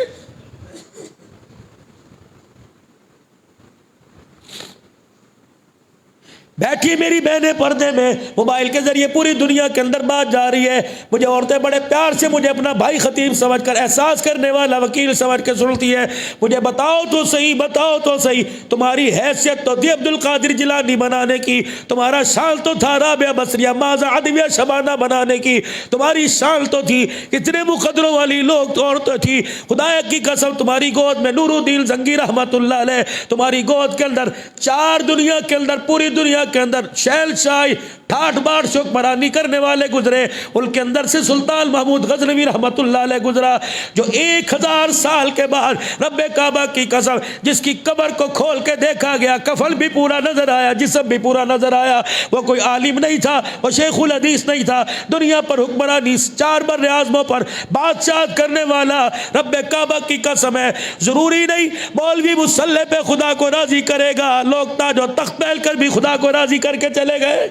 بیٹھی میری بہنیں پردے میں موبائل کے ذریعے پوری دنیا کے اندر بات جا رہی ہے، مجھے عورتیں بڑے پیار سے مجھے اپنا بھائی خطیب سمجھ کر، احساس کرنے والا وکیل سمجھ کے سنتی ہے۔ مجھے بتاؤ تو صحیح، بتاؤ تو صحیح، تمہاری حیثیت تو تھی عبد القادر جیلانی بنانے کی، تمہارا شان تو تھا رابعہ بصریہ ماذا ادویہ شبانہ بنانے کی، تمہاری شان تو تھی کتنے مقدروں والی لوگ عورتیں تھی۔ خدا کی قسم تمہاری گود میں نور الدین زنگی رحمت اللہ علیہ، تمہاری گود کے اندر چار دنیا کے اندر، پوری دنیا کے اندر شہنشاہی ٹھاٹ باٹ سے حکمرانی کرنے والے گزرے، ان کے اندر سے سلطان محمود غزنوی رحمت اللہ علیہ گزرا، جو 1000 سال کے بعد رب کعبہ کی قسم جس کی قبر کو کھول کے دیکھا گیا، کفن بھی پورا نظر آیا، جسم بھی پورا نظر آیا، وہ کوئی عالم نہیں تھا، وہ شیخ الحدیث نہیں تھا، دنیا پر حکمرانی 4 بر اعظموں پر بادشاہت کرنے والا رب کعبہ کی قسم ہے۔ ضروری نہیں مولوی مصلی پہ خدا کو راضی کرے گا، لوگ تاج و تخت پہن کر بھی خدا کو راضی کر کے چلے گئے۔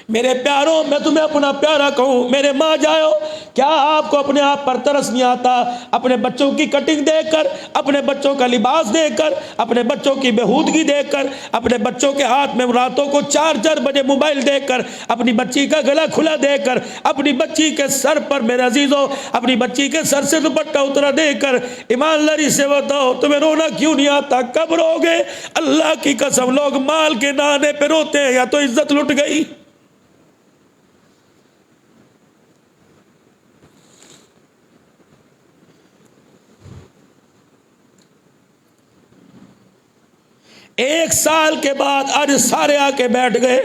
میرے پیاروں، میں تمہیں اپنا پیارا کہوں، میرے ماں جاؤ، کیا آپ کو اپنے آپ پر ترس نہیں آتا؟ اپنے بچوں کی کٹنگ دیکھ کر، اپنے بچوں کا لباس دیکھ کر، اپنے بچوں کی بہودگی دیکھ کر، اپنے بچوں کے ہاتھ میں راتوں کو 4 بجے موبائل دیکھ کر، اپنی بچی کا گلا کھلا دیکھ کر، اپنی بچی کے سر پر میرے عزیزوں اپنی بچی کے سر سے دوپٹہ اترا دیکھ کر ایمانداری سے بتاؤ تمہیں رونا کیوں نہیں آتا؟ کب روگے؟ اللہ کی قسم لوگ مال کے نانے پہ روتے ہیں یا تو عزت لٹ گئی۔ ایک سال کے بعد آج سارے آ کے بیٹھ گئے،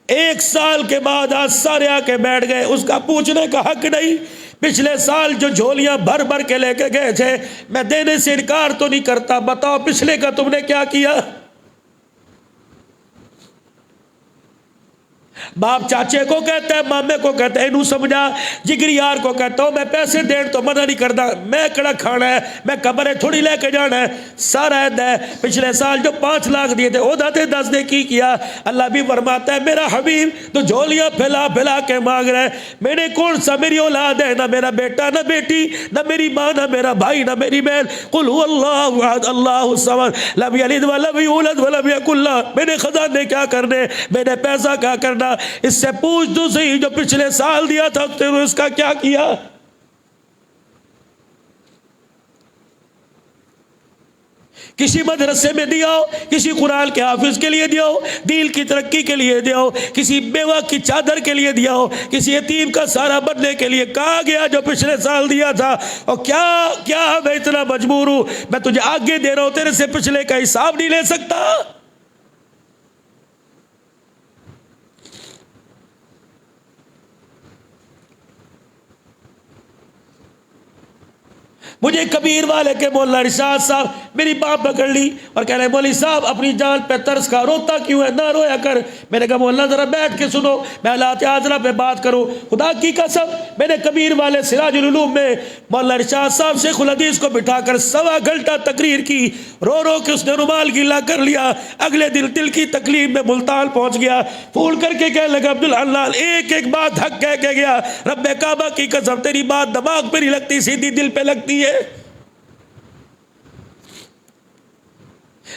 1 سال کے بعد آج سارے آ کے بیٹھ گئے، اس کا پوچھنے کا حق نہیں۔ پچھلے سال جو جھولیاں بھر بھر کے لے کے گئے تھے، میں دینے سے انکار تو نہیں کرتا، بتاؤ پچھلے کا تم نے کیا کیا؟ باپ چاچے کو کہتا ہے، مامے کو کہتا ہے انہوں سمجھا، جگری یار کو کہتا ہوں میں پیسے دین تو منع نہیں کرتا، میں کڑا کھانا ہے، میں قبریں تھوڑی لے کے جانا ہے، سارا عہد ہے۔ پچھلے سال جو 5 لاکھ دیے تھے وہ داتے 10 نے کی کیا؟ اللہ بھی فرماتا ہے میرا حبیب تو جھولیاں پھیلا پھیلا کے مانگ رہے، میرے کون سا میری اولاد ہے؟ نہ میرا بیٹا، نہ بیٹی، نہ میری ماں، نہ میرا بھائی، نہ میری بہن۔ قل هو اللہ احد اللہ الصمد لم یلد ولم یولد ولم یکن له، میرے خزانے کیا کرنے، میرے پیسہ کیا کرنا؟ اس سے پوچھ تو صحیح جو پچھلے سال دیا تھا تو اس کا کیا کیا؟ کسی مدرسے میں دیا ہو، کسی قرآن کے حافظ کے لیے دیا ہو، دین کی ترقی کے لیے دیا ہو، کسی بیوہ کی چادر کے لیے دیا ہو، کسی یتیم کا سہارا بننے کے لیے کہا گیا جو پچھلے سال دیا تھا؟ اور کیا میں اتنا مجبور ہوں، میں تجھے آگے دے رہا ہوں، تیرے سے پچھلے کا حساب نہیں لے سکتا؟ مجھے کبیر والے کے مولانا ارشاد صاحب میری بات پکڑ لی اور کہہ رہے مولوی صاحب اپنی جان پہ ترس کھا، روتا کیوں ہے؟ نہ رویا کر۔ میں نے کہا مولانا ذرا بیٹھ کے سنو، میں حالات حاضرہ پہ بات کروں۔ خدا کی قسم میں نے کبیر والے سراج العلوم میں مولانا ارشاد صاحب شیخ الحدیث کو بٹھا کر 1.25 گھنٹہ تقریر کی، رو رو کے اس نے رومال گیلا کر لیا۔ اگلے دن دل کی تکلیف میں ملتان پہنچ گیا، پھول کر کے کہنے لگا عبداللہ ایک ایک بات حق کہہ کے گیا، رب کعبہ کی قسم تیری بات دماغ پہ نہیں لگتی، سیدھی دل پہ لگتی ہے۔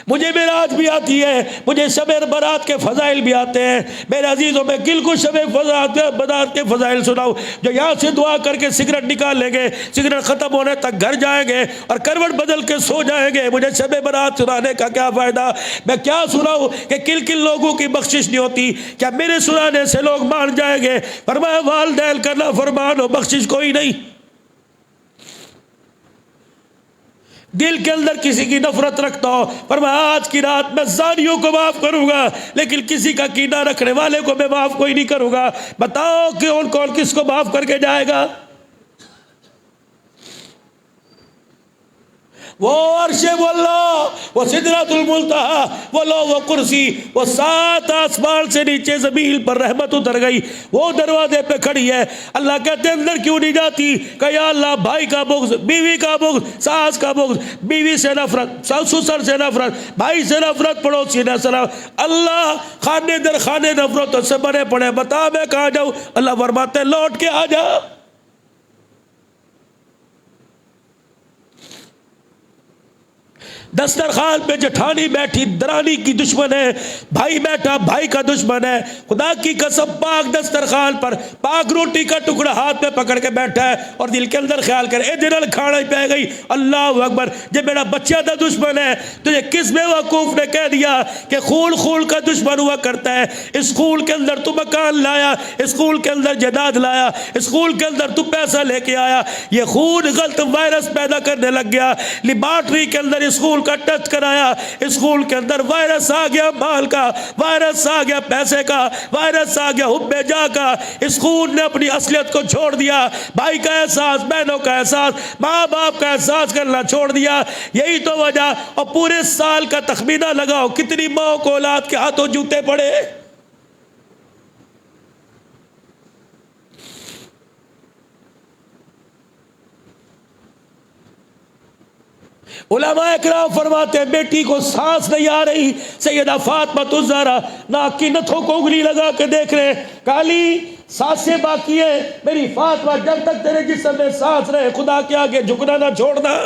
مجھے معراج بھی آتی ہے، مجھے شب برات کے فضائل بھی آتے ہیں۔ میرے عزیزوں میں گل کو شب برات کے فضائل سناؤ، جو یہاں سے دعا کر کے سگریٹ نکال لیں گے، سگریٹ ختم ہونے تک گھر جائیں گے اور کروٹ بدل کے سو جائیں گے، مجھے شب برات سنانے کا کیا فائدہ؟ میں کیا سناؤں کہ کل لوگوں کی بخشش نہیں ہوتی؟ کیا میرے سنانے سے لوگ مان جائیں گے؟ فرمایا والدین کا نافرمان ہو بخشش کوئی نہیں۔ دل کے اندر کسی کی نفرت رکھتا ہو، فرمایا آج کی رات میں زانیوں کو معاف کروں گا لیکن کسی کا کینہ رکھنے والے کو میں معاف کوئی نہیں کروں گا. بتاؤ کون کس کو معاف کر کے جائے گا؟ وہ عرش، وہ اللہ، وہ سدرۃ المنتہا، وہ لوح و کرسی، وہ 7 آسمان سے نیچے زمین پر رحمت اتر گئی، وہ دروازے پہ کھڑی ہے. اللہ کہتے ہیں اندر کیوں نہیں جاتی؟ کہ یا اللہ بھائی کا بغض، بیوی کا بغض، ساس کا بغض، بیوی سے نفرت، سسر سے نفرت، بھائی سے نفرت، پڑوسی سے نفرت، اللہ خانے در خانے نفرتوں سے بنے پڑے. بتا میں کہاں جاؤں؟ اللہ فرماتے ہیں لوٹ کے آ جا. دسترخوان پہ جٹھانی بیٹھی درانی کی دشمن ہے، بھائی بیٹھا بھائی کا دشمن ہے. خدا کی قسم پاک دسترخوان پر پاک روٹی کا ٹکڑا ہاتھ میں پکڑ کے بیٹھا ہے اور دل کے اندر خیال کرے اے دل کھانا ہی پہ گئی. اللہ اکبر. جب میرا بچہ تھا دشمن ہے تو یہ کس بیوقوف نے کہہ دیا کہ خون کا دشمن ہوا کرتا ہے. اسکول کے اندر تو مکان لایا، اسکول کے اندر جائیداد لایا، اسکول کے اندر تو پیسہ لے کے آیا، یہ خون غلط وائرس پیدا کرنے لگ گیا. لیبارٹری کے اندر اسکول کا ٹچ کرایا، اسکول کے اندر وائرس آ گیا، مال کا وائرس آ گیا، پیسے کا وائرس آ گیا، حب جا کا. اسکول نے اپنی اصلیت کو چھوڑ دیا، بھائی کا احساس، بہنوں کا احساس، ماں باپ کا احساس کرنا چھوڑ دیا. یہی تو وجہ. اور پورے سال کا تخمینہ لگاؤ کتنی ماں کو اولاد کے ہاتھوں جوتے پڑے. علماء اکرام فرماتے ہیں بیٹی کو سانس نہیں آ رہی، سیدہ فاطمہ الزہرا ناک کی نتھوں کو انگلی لگا کے دیکھ رہے، کالی سانسیں باقی ہے میری فاطمہ، جب تک تیرے جسم میں سانس رہے خدا کے آگے جھکنا نہ چھوڑنا.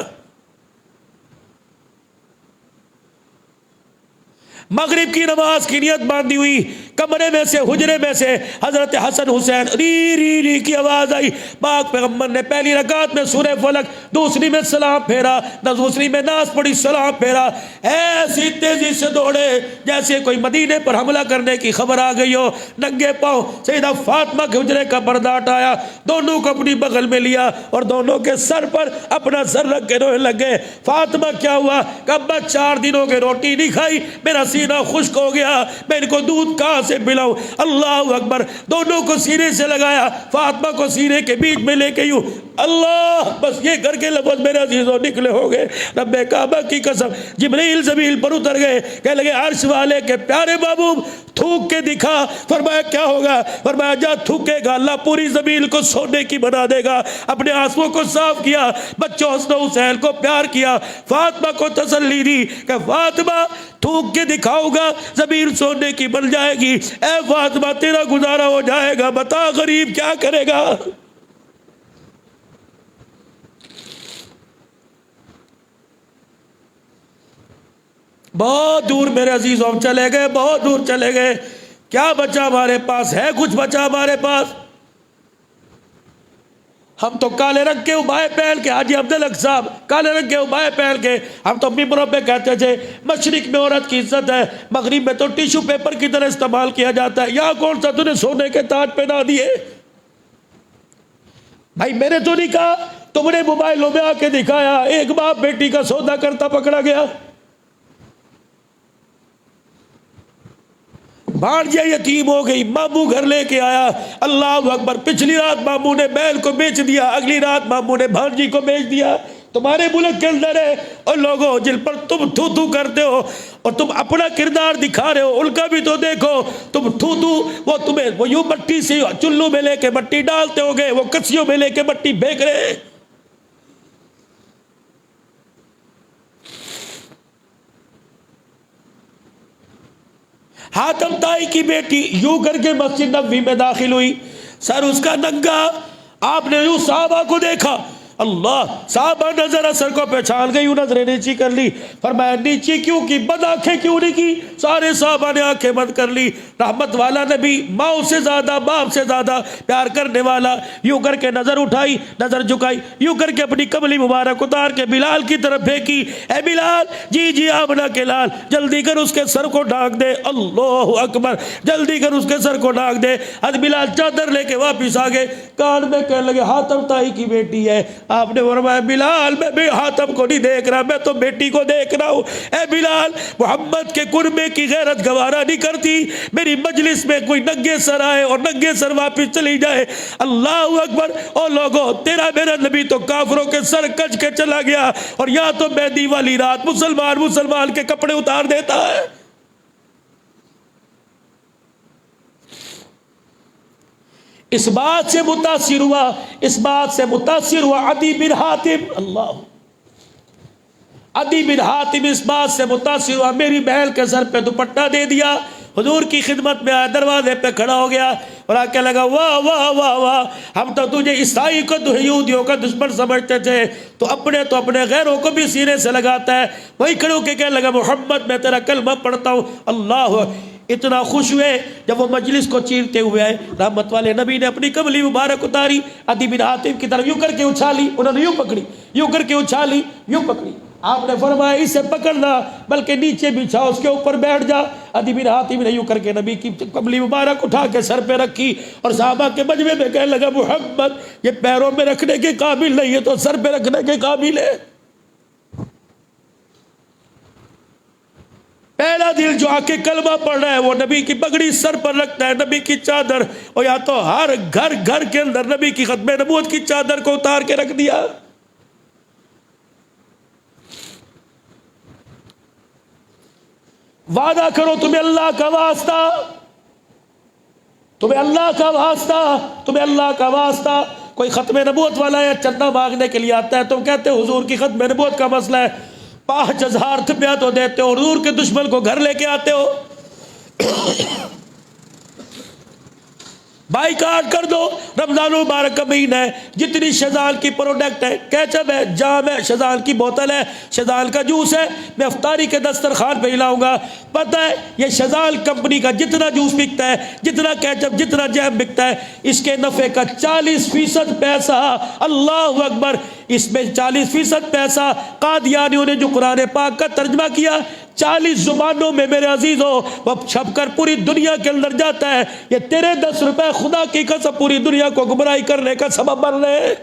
مغرب کی نماز کی نیت باندھی ہوئی، کمرے میں سے حجرے میں سے حضرت حسن حسین ری ری ری کی آواز آئی. پاک پیغمبر نے پہلی رکعت میں سورہ فلق، دوسری میں سلام پھیرا، دوسری میں ناز پڑھی، سلام پھیرا. ایسی تیزی سے دوڑے جیسے کوئی مدینے پر حملہ کرنے کی خبر آ گئی ہو. ننگے پاؤں سیدہ فاطمہ کے حجرے کا پردہ ہٹایا، دونوں کو اپنی بغل میں لیا اور دونوں کے سر پر اپنا سر رکھ کے رونے لگے. فاطمہ کیا ہوا؟ کہ ابا 4 دنوں کی روٹی نہیں کھائی، میرا سینہ خشک ہو گیا، میں ان کو دودھ کہاں سے پلاؤں. اللہ اکبر. دونوں کو سینے سے لگایا، فاطمہ کو سینے کے بیچ میں لے کے یوں اللہ، بس یہ کر کے لفظ میرے عزیزوں نکلے ہو گئے. رب کعبہ کی قسم جبریل زمین پر اتر گئے، کہنے لگے عرش والے کے پیارے محبوب تھوک کے دکھا. فرمایا کیا ہوگا؟ فرمایا جا تھوکے گا اللہ پوری زمین کو سونے کی بنا دے گا. اپنے آنسوؤں کو صاف کیا، بچوں حسن حسین کو پیار کیا، فاطمہ کو تسلی دی کہ فاطمہ تھوک کے دکھاؤ گا زمین سونے کی بن جائے گی. اے فاطمہ تیرا گزارا ہو جائے گا، بتا غریب کیا کرے گا. بہت دور میرے عزیزوں ہم چلے گئے، بہت دور چلے گئے. کیا بچا ہمارے پاس؟ ہے کچھ بچا ہمارے پاس؟ ہم تو کالے رنگ کے ابائے پہن کے، حاجی عبدالحق صاحب کالے رنگ کے ابائے پہن کے ہم تو ممبروں پہ کہتے تھے مشرق میں عورت کی عزت ہے، مغرب میں تو ٹیشو پیپر کی طرح استعمال کیا جاتا ہے. یہاں کون سا تُو نے سونے کے تاج پہنا دیے؟ بھائی میں نے تو نہیں کہا، تم نے موبائلوں میں آ کے دکھایا. ایک باپ بیٹی کا سودا کرتا پکڑا گیا، بھانجیا یتیم ہو گئی، ماموں گھر لے کے آیا. اللہ اکبر. پچھلی رات ماموں نے بیل کو بیچ دیا، اگلی رات ماموں نے بھانجی کو بیچ دیا. تمہارے ملک کے اندر ہے اور لوگوں جن پر تم تھو تھو کرتے ہو اور تم اپنا کردار دکھا رہے ہو، ان کا بھی تو دیکھو. تم تھو تھو، وہ تمہیں وہ یوں مٹی سے چلو میں لے کے مٹی ڈالتے ہو گے، وہ کسیوں میں لے کے مٹی پھینک رہے. حاتم طائی کی بیٹی یوں کر کے مسجد نبوی میں داخل ہوئی، سر اس کا ننگا. آپ نے یوں صحابہ کو دیکھا، اللہ، صحابہ نظر اثر کو پہچان گئی، نظریں نیچی کر لی. فرمایا نیچی کیوں کی؟ بد آنکھیں کیوں نہیں کی؟ سارے صحابہ نے آنکھیں بند کر لی. رحمت والا نبی، ماں سے زیادہ باپ سے زیادہ پیار کرنے والا، یوں کر کے نظر اٹھائی، نظر جھکائی، یوں کر کے اپنی کملی مبارک اتار کے بلال کی طرف پھینکی. اے بلال، جی جی آمنہ کے لال، جلدی کر اس کے سر کو ڈھانک دے. اللہ اکبر. جلدی کر اس کے سر کو ڈھانک دے. حضرت بلال چادر لے کے واپس آ گئے، کان میں کہنے لگے حاتم طائی کی بیٹی ہے. آپ نے فرمایا بلال میں حاتم کو نہیں دیکھ رہا، میں تو بیٹی کو دیکھ رہا ہوں۔ اے بلال، محمد کے قربے کی غیرت گوارا نہیں کرتی میری مجلس میں کوئی ننگے سر آئے اور ننگے سر واپس چلی جائے۔ اللہ اکبر۔ او لوگو، تیرا میرا نبی تو کافروں کے سر کج کے چلا گیا، اور یہاں تو مہندی والی رات مسلمان کے کپڑے اتار دیتا ہے۔ اس بات سے متاثر ہوا عدی بن حاتم، عدی بن حاتم اس بات سے متاثر ہوا، میری بہن کے سر پہ دوپٹہ دے دیا، حضور کی خدمت میں آیا، دروازے پہ کھڑا ہو گیا اور آ کے لگا واہ واہ واہ واہ، ہم تو تجھے عیسائی کو یہودیوں کا دشمن سمجھتے تھے، تو اپنے غیروں کو بھی سینے سے لگاتا ہے۔ وہی کھڑے ہو کے کہنے لگا محمد میں تیرا کلمہ پڑھتا ہوں۔ اللہ اتنا خوش ہوئے جب وہ مجلس کو چیرتے ہوئے آئے، رحمت والے نبی نے اپنی کملی مبارک اتاری، عدی بن حاتم کی طرف یوں کر کے اچھالی، انہوں نے یوں پکڑی، یوں کر کے اچھالی، یوں پکڑی۔ آپ نے فرمایا اسے پکڑنا بلکہ نیچے بچھا، اس کے اوپر بیٹھ جا۔ عدی بن حاتم نے یوں کر کے نبی کی کملی مبارک اٹھا کے سر پہ رکھی، اور صحابہ کے مجمع میں کہنے لگا محمد یہ پیروں میں رکھنے کے قابل نہیں ہے تو سر پہ رکھنے کے قابل ہے۔ پہلا دل جو آ کے کلمہ پڑھ رہا ہے وہ نبی کی پگڑی سر پر رکھتا ہے، نبی کی چادر، اور یا تو ہر گھر کے اندر نبی کی ختم نبوت کی چادر کو اتار کے رکھ دیا۔ وعدہ کرو تمہیں اللہ کا واسطہ، تمہیں اللہ کا واسطہ، تمہیں اللہ کا واسطہ۔ کوئی ختم نبوت والا ہے چندہ مانگنے کے لیے آتا ہے، تم کہتے ہو حضور کی ختم نبوت کا مسئلہ ہے، 5000 روپیہ تو دیتے ہو، حضور کے دشمن کو گھر لے کے آتے ہو، بائی کاٹ کر دو۔ رمضان مبارک کا مہینہ ہے، جتنی شیزان کی پروڈکٹ ہے، کیچپ ہے، جام ہے، شیزان کی بوتل ہے، شیزان کا جوس ہے، میں افطاری کے دسترخوان پہ ہلاؤں گا۔ پتہ ہے یہ شیزان کمپنی کا جتنا جوس بکتا ہے، جتنا کیچپ، جتنا جیم بکتا ہے، اس کے نفع کا 40% پیسہ، اللہ اکبر، اس میں 40% پیسہ قادیانیوں نے جو قرآن پاک کا ترجمہ کیا 40 زبانوں میں میرے عزیزوں وہ چھپ کر پوری دنیا کے اندر جاتا ہے۔ یہ تیرے 10 روپے خدا کی قسم پوری دنیا کو گمراہی کرنے کا سبب بن رہے ہیں۔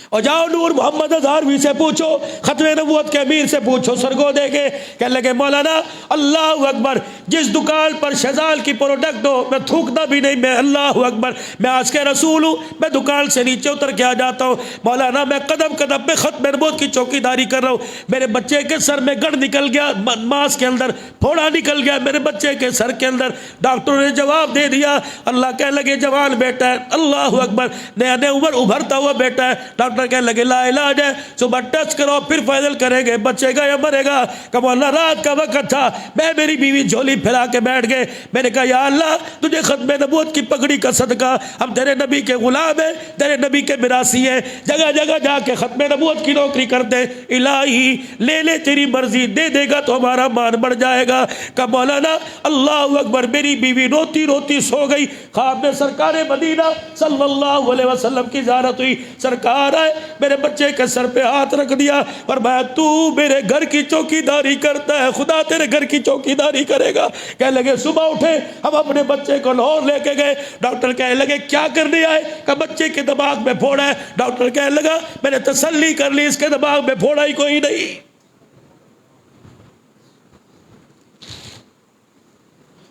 اور جاؤ نور محمد ہزاروی سے پوچھو، ختم نبوت کے امیر سے پوچھو، سرگو دے کے کہنے لگے مولانا اللہ اکبر، جس دکان پر شیزان کی پروڈکٹ ہو میں تھوکتا بھی نہیں، میں اللہ اکبر، میں آج کے رسول ہوں، میں دکان سے نیچے اتر کے آ جاتا ہوں مولانا، میں قدم قدم پہ ختم نبوت کی چوکی داری کر رہا ہوں، میرے بچے کے سر میں گڑھ نکل گیا، ماس کے اندر پھوڑا نکل گیا میرے بچے کے سر کے اندر، ڈاکٹروں نے جواب دے دیا، اللہ کہنے لگے جوان بیٹا ہے، اللہ اکبر، نیا نیا عمر ابھرتا ہوا بیٹا ہے، ڈاکٹر کہنے لگے لا علاج ہے، صبح ٹچ کرو پھر فائدل کریں گے، بچے گا یا مرے گا۔ کہ مولانا رات کا وقت تھا، میں میری بیوی جھولی پھیلا کے بیٹھ گئے، میں نے کہا یا اللہ تجھے ختم نبوت کی پگڑی کا صدقہ، ہم تیرے نبی کے غلام ہیں، تیرے نبی کے میراثی ہیں، جگہ جگہ جا کے ختم نبوت کی نوکری کرتے، الہی لے لے تیری مرضی، دے دے گا تو ہمارا مان بڑھ جائے گا۔ کہ مولانا اللہ اکبر، میری بیوی روتی روتی سو گئی، خواب میں سرکار مدینہ صلی اللہ علیہ وسلم کی زیارت ہوئی، سرکار آئے، میرے بچے کے سر پہ ہاتھ رکھ دیا، اور میں تو میرے گھر کی چوکی داری کرتا ہے، خدا تیرے گھر کی چوکی داری کرے گا۔ کہنے لگے صبح اٹھے، ہم اپنے بچے کو لاہور لے کے گئے، ڈاکٹر کہنے لگے کیا کرنے آئے؟ کہ بچے کے دماغ میں پھوڑا ہے، ڈاکٹر کہنے لگا میں نے تسلی کر لی، اس کے دماغ میں پھوڑا ہی کوئی نہیں۔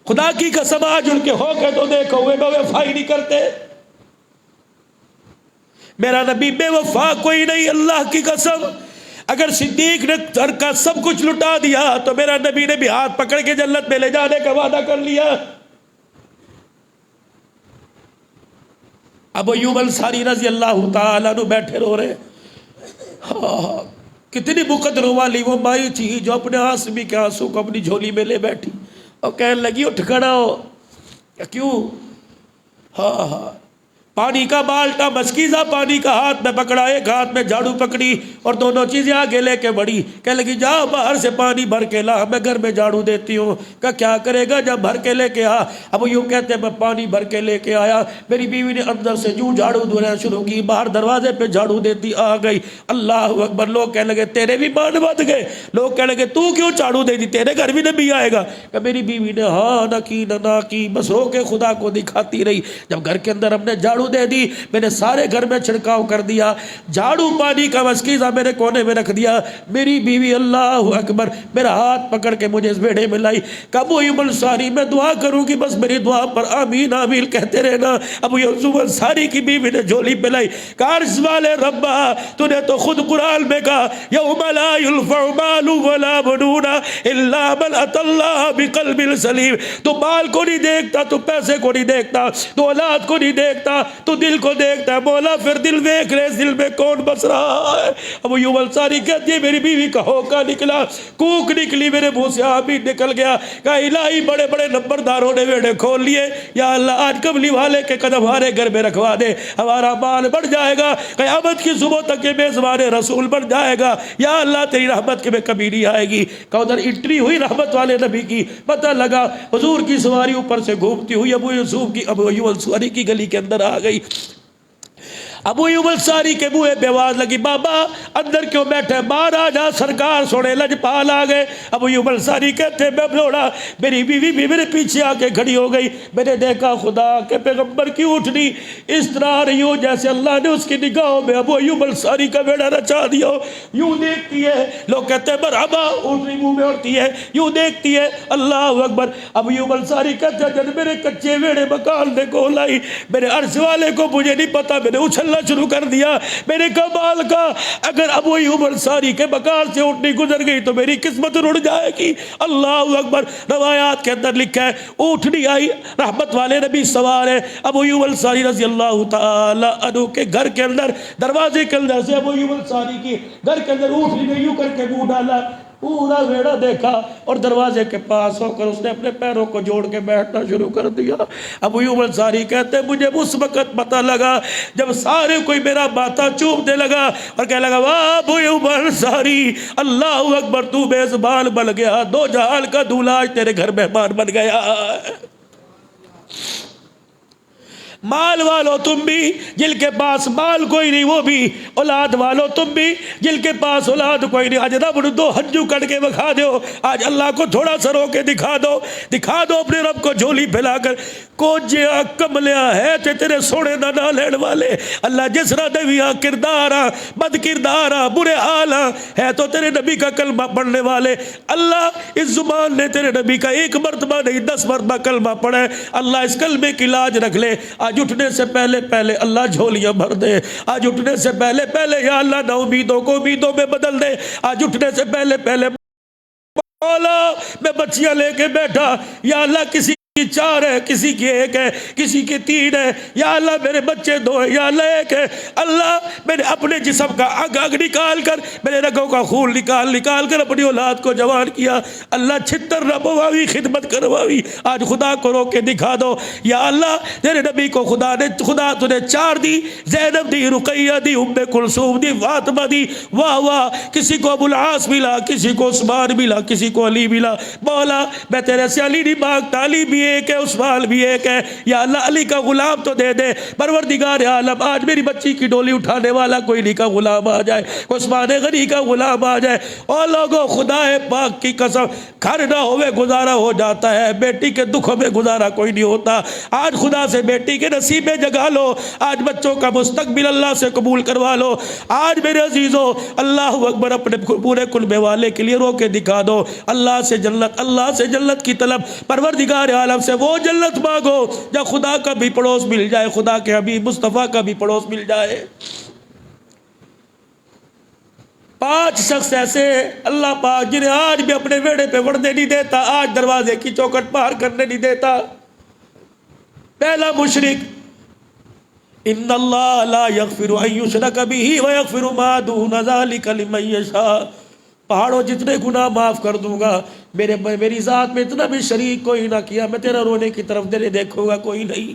خدا کی قسم آج ان کے ہو کے تو دیکھو ہوئے بے وفائی نہیں کرتے، میرا نبی بے وفا کوئی نہیں، اللہ کی قسم، اگر صدیق نے گھر کا سب کچھ لٹا دیا تو میرا نبی نے بھی ہاتھ پکڑ کے جنت میں لے جانے کا وعدہ کر لیا۔ ابو ایوب انصاری رضی اللہ تعالیٰ عنہ بیٹھے رو رہے، کتنی مقدر والی وہ مائی تھی جو اپنے آسمی کے آنسو کو اپنی جھولی میں لے بیٹھی اور کہنے لگی اٹھ کھڑا ہو، کیوں؟ پانی کا بالٹا مشکیزہ پانی کا ہاتھ میں پکڑا، ایک ہاتھ میں جھاڑو پکڑی اور دونوں چیزیں آگے لے کے بڑھی، کہنے لگی جاؤ باہر سے پانی بھر کے لا، میں گھر میں جھاڑو دیتی ہوں۔ کہا کیا کرے گا؟ جب بھر کے لے کے آ۔ اب یوں کہتے ہیں میں پانی بھر کے لے کے آیا، میری بیوی نے اندر سے جو جھاڑو دھونا شروع کی، باہر دروازے پہ جھاڑو دیتی آ گئی۔ اللہ اکبر! لوگ کہنے لگے تیرے بھی بان بن گئے۔ لوگ کہنے لگے تو کیوں جھاڑو دے دی، تیرے گھر بھی نبی آئے گا؟ کہ میری بیوی نے ہاں نہ کی نہ کی، بس رو کے خدا کو دکھاتی رہی۔ جب گھر کے اندر ہم نے جھاڑو دے دی، میں نے سارے گھر میں چھڑکاؤ کر دیا، جھاڑو پانی کا مشکیزہ میرے کونے میں رکھ دیا، میری بیوی اللہ اکبر میرا ہاتھ پکڑ کے مجھے اس بیڑے میں لائی۔ کہ ابو ایوب انصاری میں دعا کروں گی، بس میری دعا پر آمین آمین کہتے رہنا۔ ابو ایوب انصاری کی بیوی نے جھولی پلائی، کہ عرش والے ربا تو نے تو خود قرآن میں کہا یوم لا ينفع مال ولا بنون الا من اتى الله بقلب سلیم۔ تو مال کو نہیں دیکھتا، تو پیسے کو نہیں دیکھتا، تو اولاد کو نہیں دیکھتا، تو دل کو دیکھتا ہے۔ مولا پھر دل دیکھ رہے، دل میں کون بس رہا ہے؟ ابو ایوب انصاری کہتی ہے میری بیوی کا ہوکا نکلا، کوک نکلی، میرے منہ سے آمین نکل گیا۔ کہا الہی بڑے بڑے نمبرداروں نے ویڑے کھول لیے، یا اللہ آج کملی والے کے قدم ہمارے گھر میں رکھوا دے، ہمارا مال بڑھ جائے گا، قیامت کی صبح تک یہ میزبان رسول بن جائے گا، یا اللہ تیری رحمت کے میں کبھی نہیں آئے گی۔ کہ ادھر انٹری ہوئی رحمت والے نبی کی، پتہ لگا حضور کی سواری اوپر سے گھومتی ہوئی ابو ایوب انصاری کی گلی کے اندر آ گئی۔ ابو ایوب انصاری کے بوئے پہ آواز لگی بابا اندر کیوں بیٹھے، باہر آ جا، سرکار سونے لجپال آ گئے۔ ابو ایوب انصاری کہتے میں دوڑا، میری بیوی بھی میرے پیچھے آ کے کھڑی ہو گئی۔ میں نے دیکھا خدا کے پیغمبر کی اٹھنی اس طرح آ رہی ہو جیسے اللہ نے اس کی نگاہوں میں ابو ایوب انصاری کا بیڑا رچا دیا ہو۔ یوں دیکھتی ہے، لوگ کہتے ہیں مرحبا، اٹھنی منہ میں اڑتی ہے، یوں دیکھتی ہے، اللہ اکبر۔ ابو ایوب انصاری کہتے ہیں جب میرے کچے ویڑے مکان نے کو لائی، میرے عرش والے کو مجھے نہیں پتا، میں نے اچھلنا شروع کر دیا۔ میں نے کمال کا اگر ابو ایوب انصاری کے مکان سے اٹھنی گزر گئی تو میری قسمت رڑ جائے گی۔ اللہ اکبر۔ روایات کے اندر لکھا ہے اٹھنی آئی، رحمت والے نبی سوار ہے، ابو ایوب انصاری رضی اللہ تعالی عنہ کے گھر کے اندر دروازے کے اندر سے ابو ایوب انصاری کی گھر کے اندر اٹھنی نے یوں کر کے منہ ڈالا، پورا ویڑا دیکھا اور دروازے کے پاس ہو کر اس نے اپنے پیروں کو جوڑ کے بیٹھنا شروع کر دیا۔ ابو ایوب انصاری کہتے مجھے اس وقت پتہ لگا جب سارے کوئی میرا ماتھا چومنے لگا اور کہنے لگا واہ ابو ایوب انصاری، اللہ اکبر، تو میزبان بن گیا، دو جہان کا دولہا آج تیرے گھر مہمان بن گیا۔ مال والو تم بھی جن کے پاس مال کوئی نہیں وہ بھی، اولاد والو تم بھی جن کے پاس اولاد کوئی نہیں، آج رب نے دو ہنجو کٹ کے بکھا دو، آج اللہ کو تھوڑا سا رو کے دکھا دو اپنے رب کو جھولی پھیلا کر۔ کو جیا کملیا ہے تے تیرے سونے دا نہ لین والے، اللہ جس را دویا کردارا بد کردارا برے حالا ہے تو تیرے نبی کا کلمہ پڑھنے والے، اللہ اس زبان نے تیرے نبی کا ایک مرتبہ نہیں 10 مرتبہ کلمہ پڑھے، اللہ اس کلمے کی لاج رکھ لے۔ آج اٹھنے سے پہلے اللہ جھولیاں بھر دے، آج اٹھنے سے پہلے یا اللہ نا امیدوں کو امیدوں میں بدل دے، آج اٹھنے سے پہلے مولا میں بچیاں لے کے بیٹھا، یا اللہ کسی کی 4 ہے، کسی کی 1 ہے، کسی کی 3 ہے، یا اللہ میرے بچے 2 ہیں، یا اللہ 1 ہے، اللہ میں نے اپنے جسم کا اگ نکال کر، میرے رگوں کا خون نکال کر اپنی اولاد کو جوان کیا، اللہ 76 ربواوی خدمت کرواوی، آج خدا کو رو کے دکھا دو۔ یا اللہ تیرے نبی کو خدا تجھے 4 دی، زینب دی، رقیہ دی، ام کلثوم دی، فاطمہ دی، واہ واہ، کسی کو ابو العاص ملا، کسی کو عثمان ملا، کسی کو علی ملا، مولا میں تیرے سے علی نہیں مانگتا، علی بھی ایک ہے، عثمان بھی ایک ہے، یا اللہ علی کا غلام تو دے دے، پروردگار عالم آج میری بچی کی ڈولی اٹھانے والا کوئی علی کا غلام آ جائے، عثمان غنی کا غلام آ جائے۔ اور لوگوں خدا پاک کی قسم گھر نہ ہوئے گزارا ہو جاتا ہے، بیٹی کے دکھوں میں گزارا کوئی نہیں ہوتا، آج خدا سے بیٹی کے نصیب میں جگا لو، آج بچوں کا مستقبل اللہ سے قبول کروا لو، آج میرے عزیزوں اللہ اکبر اپنے پورے کلبے والے کے لیے رو کے دکھا دو، اللہ سے جنت کی طلب، پروردگار عالم سے وہ جنت مانگو جب خدا کا بھی پڑوس مل جائے، خدا کے حبیب مصطفیٰ کا بھی پڑوس مل جائے۔ 5 شخص ایسے اللہ پاک جنہیں آج بھی اپنے ویڑے پہ وڑنے نہیں دیتا، آج دروازے کی چوکھٹ پار کرنے نہیں دیتا۔ پہلا مشرک، ان اللہ لا یغفر ان یشرک بہ ویغفر ما دون ذلک لمن یشاء، پہاڑوں جتنے گناہ معاف کر دوں گا، میری ذات میں اتنا بھی شریک کوئی نہ کیا، میں تیرا رونے کی طرف دیکھوں گا کوئی نہیں۔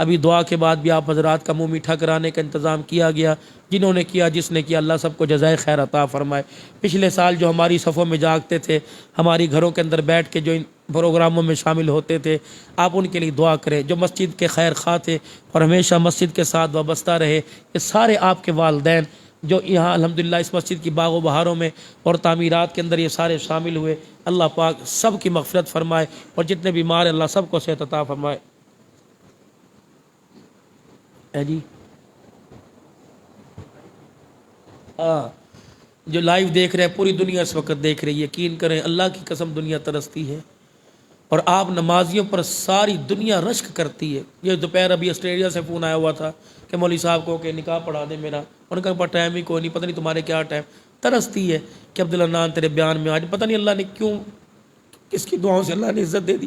ابھی دعا کے بعد بھی آپ حضرات کا منہ میٹھا کرانے کا انتظام کیا گیا، جنہوں نے کیا، جس نے کیا، اللہ سب کو جزائے خیر عطا فرمائے۔ پچھلے سال جو ہماری صفوں میں جاگتے تھے، ہماری گھروں کے اندر بیٹھ کے جو ان پروگراموں میں شامل ہوتے تھے، آپ ان کے لیے دعا کریں۔ جو مسجد کے خیر خواہ تھے اور ہمیشہ مسجد کے ساتھ وابستہ رہے، یہ سارے آپ کے والدین جو یہاں الحمدللہ اس مسجد کی باغ و بہاروں میں اور تعمیرات کے اندر یہ سارے شامل ہوئے، اللہ پاک سب کی مغفرت فرمائے، اور جتنے بیمار ہیں اللہ سب کو صحت عطا فرمائے۔ جی جو لائیو دیکھ رہے ہیں، پوری دنیا اس وقت دیکھ رہی ہے، یقین کریں اللہ کی قسم دنیا ترستی ہے، اور آپ نمازیوں پر ساری دنیا رشک کرتی ہے۔ یہ دوپہر ابھی آسٹریلیا سے فون آیا ہوا تھا کہ مولوی صاحب کو کہ نکاح پڑھا دیں میرا، ان کا ٹائم ہی کوئی نہیں، پتہ نہیں تمہارے کیا ٹائم۔ ترستی ہے کہ عبدالحنان تیرے بیان میں آج پتہ نہیں اللہ نے کیوں، کس کی دعاؤں سے اللہ نے عزت دے دی،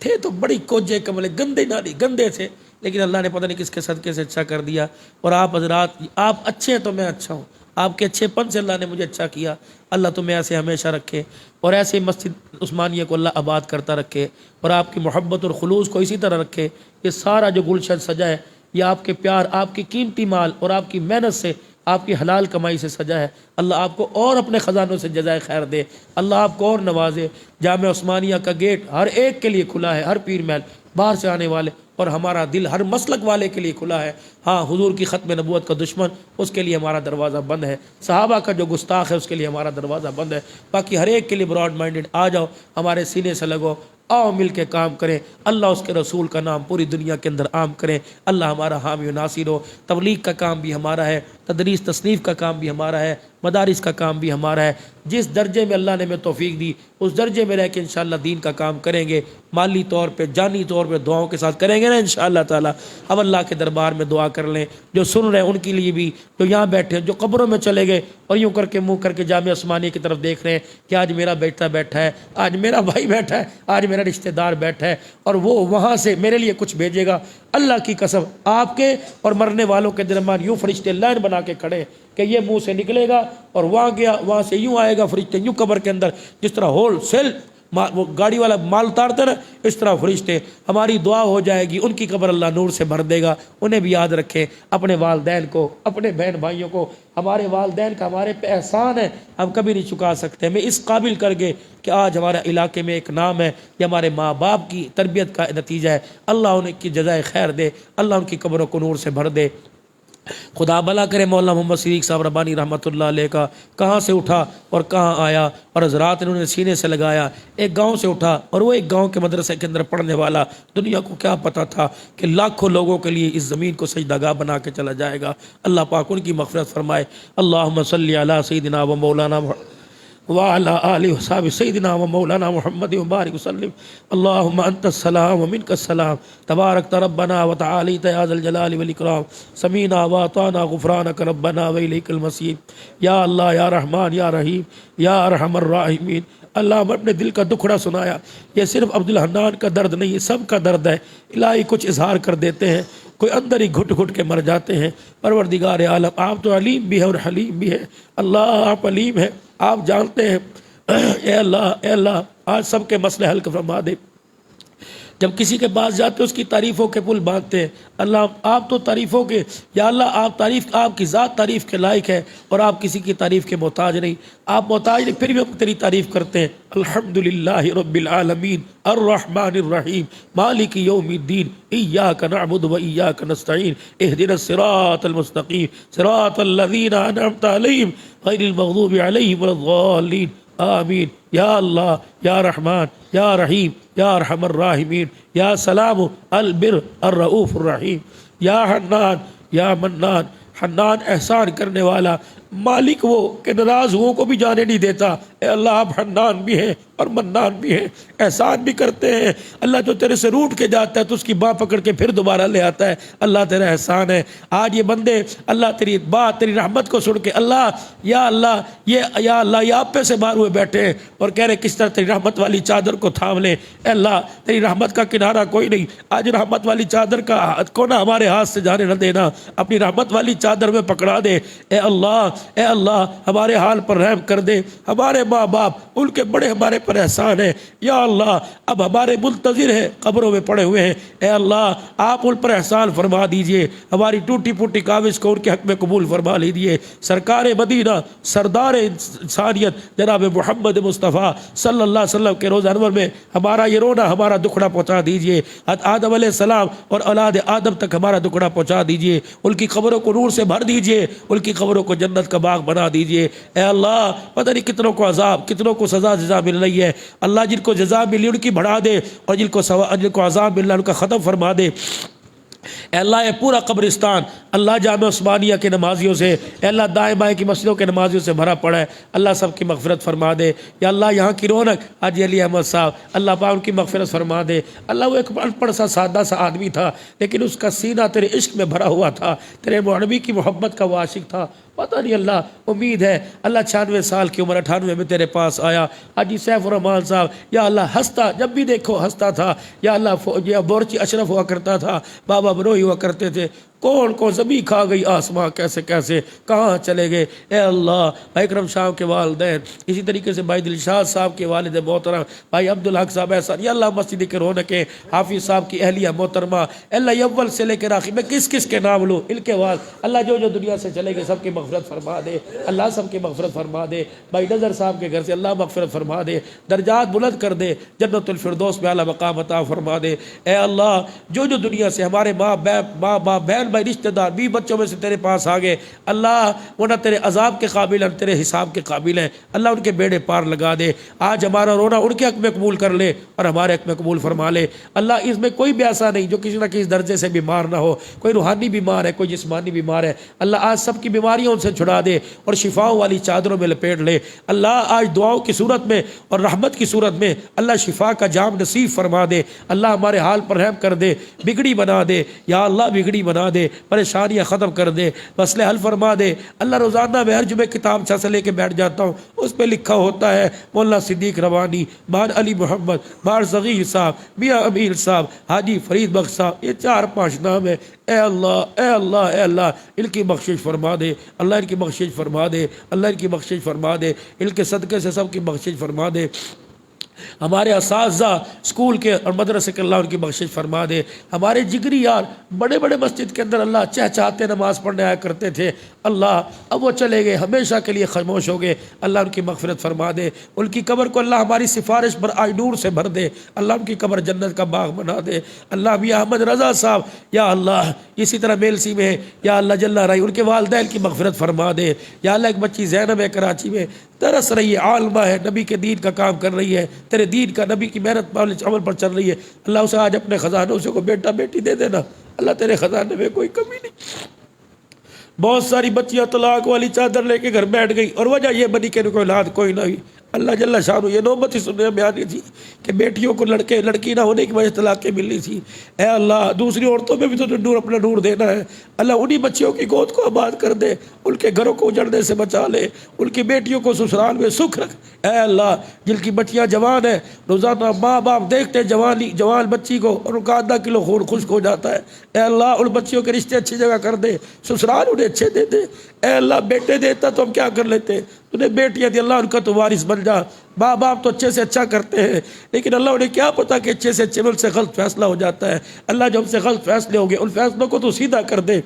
تھے تو بڑی کوجے کملے، گندے نالی گندے تھے، لیکن اللہ نے پتہ نہیں کس کے صدقے سے اچھا کر دیا۔ اور آپ حضرات، آپ اچھے ہیں تو میں اچھا ہوں، آپ کے اچھے پن سے اللہ نے مجھے اچھا کیا۔ اللہ تمہیں ایسے ہمیشہ رکھے، اور ایسے مسجد عثمانیہ کو اللہ آباد کرتا رکھے، اور آپ کی محبت اور خلوص کو اسی طرح رکھے۔ یہ سارا جو گلشن سجا ہے، یہ آپ کے پیار، آپ کی قیمتی مال اور آپ کی محنت سے، آپ کی حلال کمائی سے سجا ہے۔ اللہ آپ کو اور اپنے خزانوں سے جزائے خیر دے، اللہ آپ کو اور نوازے۔ جامعہ عثمانیہ کا گیٹ ہر ایک کے لیے کھلا ہے، ہر پیر محل، باہر سے آنے والے، اور ہمارا دل ہر مسلک والے کے لیے کھلا ہے۔ ہاں، حضور کی ختم نبوت کا دشمن، اس کے لیے ہمارا دروازہ بند ہے، صحابہ کا جو گستاخ ہے اس کے لیے ہمارا دروازہ بند ہے۔ باقی ہر ایک کے لیے براڈ مائنڈڈ آ جاؤ، ہمارے سینے سے لگو، آؤ مل کے کام کریں، اللہ اس کے رسول کا نام پوری دنیا کے اندر عام کریں۔ اللہ ہمارا حامی و ناصر ہو۔ تبلیغ کا کام بھی ہمارا ہے، تدریس تصنیف کا کام بھی ہمارا ہے، مدارس کا کام بھی ہمارا ہے۔ جس درجے میں اللہ نے ہمیں توفیق دی، اس درجے میں رہ کے انشاءاللہ دین کا کام کریں گے، مالی طور پہ، جانی طور پہ دعاؤں کے ساتھ کریں گے نا انشاءاللہ تعالی۔ اب اللہ کے دربار میں دعا کر لیں، جو سن رہے ہیں ان کے لیے بھی، جو یہاں بیٹھے ہیں، جو قبروں میں چلے گئے اور یوں کر کے منہ کر کے جامعہ عثمانیہ کی طرف دیکھ رہے ہیں کہ آج میرا بیٹا بیٹھا ہے، آج میرا بھائی بیٹھا ہے، آج میرا رشتہ دار بیٹھا ہے، اور وہ وہاں سے میرے لیے کچھ بھیجے گا۔ اللہ کی قسم، آپ کے اور مرنے والوں کے درمیان یوں فرشتے لائن بنا کے کھڑے کہ یہ منہ سے نکلے گا اور وہاں گیا، وہاں سے یوں آئے گا، فرشتے یوں قبر کے اندر، جس طرح ہول سیل وہ گاڑی والا مال اتارتا نا، اس طرح فرشتے، ہماری دعا ہو جائے گی، ان کی قبر اللہ نور سے بھر دے گا۔ انہیں بھی یاد رکھیں، اپنے والدین کو، اپنے بہن بھائیوں کو، ہمارے والدین کا ہمارے پہ احسان ہے، ہم کبھی نہیں چکا سکتے۔ ہمیں اس قابل کر گئے کہ آج ہمارے علاقے میں ایک نام ہے، یہ ہمارے ماں باپ کی تربیت کا نتیجہ ہے۔ اللہ انہیں کی جزائے خیر دے، اللہ ان کی قبروں کو نور سے بھر دے۔ خدا بھلا کرے مولانا محمد صدیق صاحب ربانی رحمۃ اللہ علیہ کا، کہاں سے اٹھا اور کہاں آیا، اور حضرات نے انہیں سینے سے لگایا۔ ایک گاؤں سے اٹھا، اور وہ ایک گاؤں کے مدرسے کے اندر پڑھنے والا، دنیا کو کیا پتا تھا کہ لاکھوں لوگوں کے لیے اس زمین کو سجدہ گاہ بنا کے چلا جائے گا۔ اللہ پاک ان کی مغفرت فرمائے۔ اللہم صلی علی سیدنا و مولانا وعلى آله وصحبه سيدنا ومولانا محمد وبارك وسلم۔ اللهم أنت السلام ومنك السلام، تبارك ربنا وتعاليت يا ذا الجلال والإكرام، سمعنا وأطعنا غفرانك ربنا وإليك المصير۔ یا اللہ، یا رحمان، یا رحیم، یا ارحم الراحمین۔ اللہ ہم اپنے دل کا دکھڑا سنایا، یہ صرف عبدالحنان کا درد نہیں، یہ سب کا درد ہے۔ الہی کچھ اظہار کر دیتے ہیں، کوئی اندر ہی گھٹ گھٹ کے مر جاتے ہیں۔ پروردگار عالم، آپ تو علیم بھی ہے اور حلیم بھی ہے۔ اللہ آپ علیم ہیں، آپ جانتے ہیں۔ اے اللہ آج سب کے مسئلے حل فرما دے۔ جب کسی کے پاس جاتے اس کی تعریفوں کے پل باندھتے ہیں، اللہ آپ تو تعریفوں کے، یا اللہ آپ کی ذات تعریف کے لائق ہے، اور آپ کسی کی تعریف کے محتاج نہیں، آپ محتاج نہیں، پھر بھی ہم تیری تعریف کرتے ہیں۔ الحمدللہ رب العالمین الرحمن الرحیم مالک یوم الدین ایاک نعبد و ایاک نستعین اہدنا الصراط المستقیم صراط الذین انعمت علیہم غیر المغضوب علیہم ولا الضالین آمین۔ یا اللہ، یا رحمان، یا رحیم، یا ارحم الراحمین، یا سلام البر الرؤوف الرحیم، یا حنان، یا منان، حنان احسان کرنے والا، مالک وہ کہ ناراض ہوں کو بھی جانے نہیں دیتا۔ اے اللہ آپ حنان بھی ہیں اور منان بھی ہیں، احسان بھی کرتے ہیں۔ اللہ جو تیرے سے روٹ کے جاتا ہے تو اس کی باں پکڑ کے پھر دوبارہ لے آتا ہے۔ اللہ تیرا احسان ہے۔ آج یہ بندے اللہ تیری بات، تیری رحمت کو سن کے اللہ یا اللہ یہ آپ پہ سے باہر ہوئے بیٹھے ہیں اور کہہ رہے کس طرح تیری رحمت والی چادر کو تھام لیں۔ اے اللہ تیری رحمت کا کنارہ کوئی نہیں، آج رحمت والی چادر کا کونا ہمارے ہاتھ سے جانے نہ دینا، اپنی رحمت والی چادر میں پکڑا دے۔ اے اللہ اے اللہ ہمارے حال پر رحم کر دے. ہمارے ماں باپ ان کے بڑے ہمارے پر احسان ہے یا اللہ. اب ہمارے منتظر ہیں قبروں میں پڑے ہوئے ہیں, اے اللہ آپ ان پر احسان فرما دیجئے. ہماری ٹوٹی پھوٹی کاوش کو ان کے حق میں قبول فرما لیجئے. سرکار مدینہ سردار انسانیت جناب محمد مصطفیٰ صلی اللہ علیہ وسلم کے روزہ انور میں ہمارا یہ رونا ہمارا دکھڑا پہنچا دیجئے. آدم علیہ السلام اور اولاد آدم تک ہمارا دکھڑا پہنچا دیجئے. ان کی قبروں کو نور سے بھر دیجئے, ان کی قبروں کو جنت کا باغ بنا دیجئے. اے اللہ پتہ نہیں کتنوں کو عذاب کتنوں کو سزا مل رہی ہے. اللہ جن کو جزا ملی ان کی بڑھا دے, اور جن کو عذاب مل رہا ہے ان کا ختم فرما دے. اے اللہ یہ پورا قبرستان اللہ جامع عثمانیہ کے نمازیوں سے, اے اللہ دائیں بائیں کی مسجدوں کے نمازیوں سے بھرا پڑا ہے. اللہ سب کی مغفرت فرما دے. یا اللہ یہاں کی رونق حاجی علی احمد صاحب, اللہ پاک ان کی مغفرت فرما دے. اللہ وہ ایک ان پڑھ سا سادہ سا آدمی تھا, لیکن اس کا سینہ تیرے عشق میں بھرا ہوا تھا, تیرے نبی کی محبت کا وہ عاشق تھا. پتہ نہیں اللہ امید ہے اللہ 96 سال کی عمر 98 میں تیرے پاس آیا. حاجی سیف الرحمان صاحب یا اللہ ہنستا, جب بھی دیکھو ہنستا تھا. یا اللہ یہ بورچی اشرف ہوا کرتا تھا, بابا بروئی ہوا کرتے تھے. کون کون زمین کھا گئی آسماں کیسے کیسے کہاں چلے گئے. اے اللہ بھائی اکرم صاحب کے والدین, اسی طریقے سے بھائی دلشاد صاحب کے والد محترم بھائی عبدالحق صاحب احسان, یا اللہ مسجد کے رونقیں حافظ صاحب کی اہلیہ محترمہ, اللہ یہ اول سے لے کے آخر میں کس کس کے نام لوں, ان کے بعد اللہ جو جو دنیا سے چلے گئے سب کی مغفرت فرما دے. اللہ سب کی مغفرت فرما دے. بھائی نظر صاحب کے گھر سے اللہ مغفرت فرما دے, درجات بلند کر دے, جنت الفردوس میں اعلیٰ مقام عطا فرما دے. اے اللہ جو جو دنیا سے ہمارے ماں باپ بہن بھائی رشتہ دار بھی بچوں میں سے تیرے پاس آ گئے, اللہ وہ نہ تیرے عذاب کے قابل ہیں تیرے حساب کے قابل ہیں. اللہ ان کے بیڑے پار لگا دے. آج ہمارا رونا ان کے حق میں قبول کر لے اور ہمارے حق میں قبول فرما لے. اللہ اس میں کوئی بھی ایسا نہیں جو کسی نہ کسی درجے سے بیمار نہ ہو, کوئی روحانی بیمار ہے کوئی جسمانی بیمار ہے. اللہ آج سب کی بیماریوں سے چھڑا دے اور شفاؤں والی چادروں میں لپیٹ لے. اللہ آج دعاؤں کی صورت میں اور رحمت کی صورت میں اللہ شفا کا جام نصیب فرما دے. اللہ ہمارے حال پر رحم کر دے, بگڑی بنا دے یا اللہ, بگڑی بنا دے, پریشانیاں ختم کر دے, مسئلے حل فرما دے. اللہ روزانہ میں ہر جمعے کتاب چھا سے لے کے بیٹھ جاتا ہوں, اس پہ لکھا ہوتا ہے مولانا صدیق روانی, بان علی محمد, بان صغیر صاحب, میاں امیر صاحب, حاجی فرید بخش صاحب, یہ 4-5 نام ہے. اے اللہ اے اللہ اے اللہ ان کی بخشش فرما دے. اللہ ان کی بخشش فرما دے. اللہ ان کی بخشش فرما دے. ان کے صدقے سے سب کی بخشش فرما دے. ہمارے اساتذہ اسکول کے اور مدرسے کے اللہ ان کی بخشش فرما دے. ہمارے جگری یار بڑے بڑے مسجد کے اندر اللہ چہچہاتے نماز پڑھنے آیا کرتے تھے, اللہ اب وہ چلے گئے, ہمیشہ کے لیے خاموش ہو گئے. اللہ ان کی مغفرت فرما دے. ان کی قبر کو اللہ ہماری سفارش پر آج نور سے بھر دے. اللہ ان کی قبر جنت کا باغ بنا دے. اللہ میاں احمد رضا صاحب یا اللہ اسی طرح میلسی میں یا اللہ جل رہی ان کے والدین کی مغفرت فرما دے. یا اللہ ایک بچی زینب ہے کراچی میں ترس رہی ہے, عالمہ ہے, نبی کے دین کا کام کر رہی ہے, تیرے دین کا نبی کی محنت عمل پر چل رہی ہے. اللہ اسے آج اپنے خزانوں سے کو بیٹا بیٹی دے دینا. اللہ تیرے خزانے میں کوئی کمی نہیں. بہت ساری بچیاں طلاق والی چادر لے کے گھر بیٹھ گئی اور وجہ یہ بنی کہ کوئی اولاد کوئی نہ ہوئی. اللہ جل شانہ یہ نوبت ہی سننے میں آنی تھی کہ بیٹیوں کو لڑکی نہ ہونے کی وجہ طلاقیں ملنی تھی. اے اللہ دوسری عورتوں میں بھی تو نور اپنا نور دینا ہے. اللہ انہی بچیوں کی گود کو آباد کر دے, ان کے گھروں کو اجڑنے سے بچا لے, ان کی بیٹیوں کو سسرال میں سکھ رکھ. اے اللہ جن کی بچیاں جوان ہیں, روزانہ ماں باپ دیکھتے ہیں جوان بچی کو اور ان کا آدھا کلو خون خشک ہو جاتا ہے. اے اللہ ان بچیوں کے رشتے اچھی جگہ کر دے, سسرال انہیں اچھے دے دے. اے اللہ بیٹے دیتا تو ہم کیا کر لیتے, انہیں بیٹیاں دی, اللہ ان کا تو وارث بن جا. ماں باپ تو اچھے سے اچھا کرتے ہیں, لیکن اللہ انہیں کیا پتا کہ اچھے سے اچھے میں ان سے غلط فیصلہ ہو جاتا ہے. اللہ جو ہم سے غلط فیصلے ہو گئے ان فیصلوں کو تو سیدھا کر دے.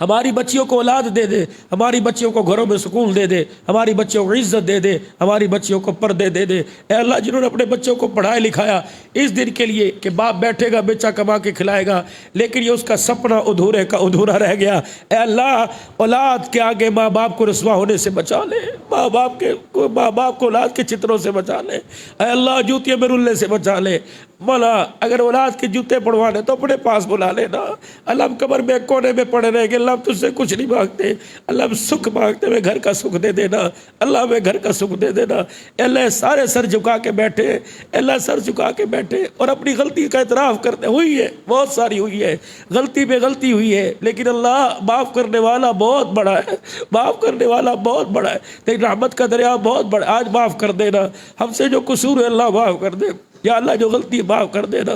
ہماری بچیوں کو اولاد دے دے, ہماری بچیوں کو گھروں میں سکون دے دے, ہماری بچیوں کو عزت دے دے, ہماری بچیوں کو پردے دے دے. اے اللہ جنہوں نے اپنے بچوں کو پڑھایا لکھایا اس دن کے لیے کہ باپ بیٹھے گا بیچا کما کے کھلائے گا, لیکن یہ اس کا سپنا ادھورے کا ادھورا رہ گیا. اے اللہ اولاد کے آگے ماں باپ کو رسوا ہونے سے بچا لے, ماں باپ کو اولاد کے چتروں سے بچا لے. اے اللہ جوتیوں میں رلنے سے بچا لے. مولا اگر اولاد کے جوتے پڑوانے تو اپنے پاس بلا لینا. اللہ ہم قبر میں کونے میں پڑے رہیں گے, اللہ ہم تجھ سے کچھ نہیں مانگتے, اللہ ہم سکھ مانگتے ہوئے گھر کا سکھ دے دینا. اللہ ہمیں گھر کا سکھ دے دینا. اے اللہ سارے سر جھکا کے بیٹھے, اے اللہ سر جھکا کے بیٹھے اور اپنی غلطی کا اعتراف کرتے. ہوئی ہے بہت ساری ہوئی ہے, غلطی پہ غلطی ہوئی ہے, لیکن اللہ معاف کرنے والا بہت بڑا ہے, معاف کرنے والا بہت بڑا ہے. لیکن رحمت کا دریا بہت بڑا. آج معاف کر دینا, ہم سے جو قصور ہے اللہ معاف کر دے. یا اللہ جو غلطی معاف کر دینا.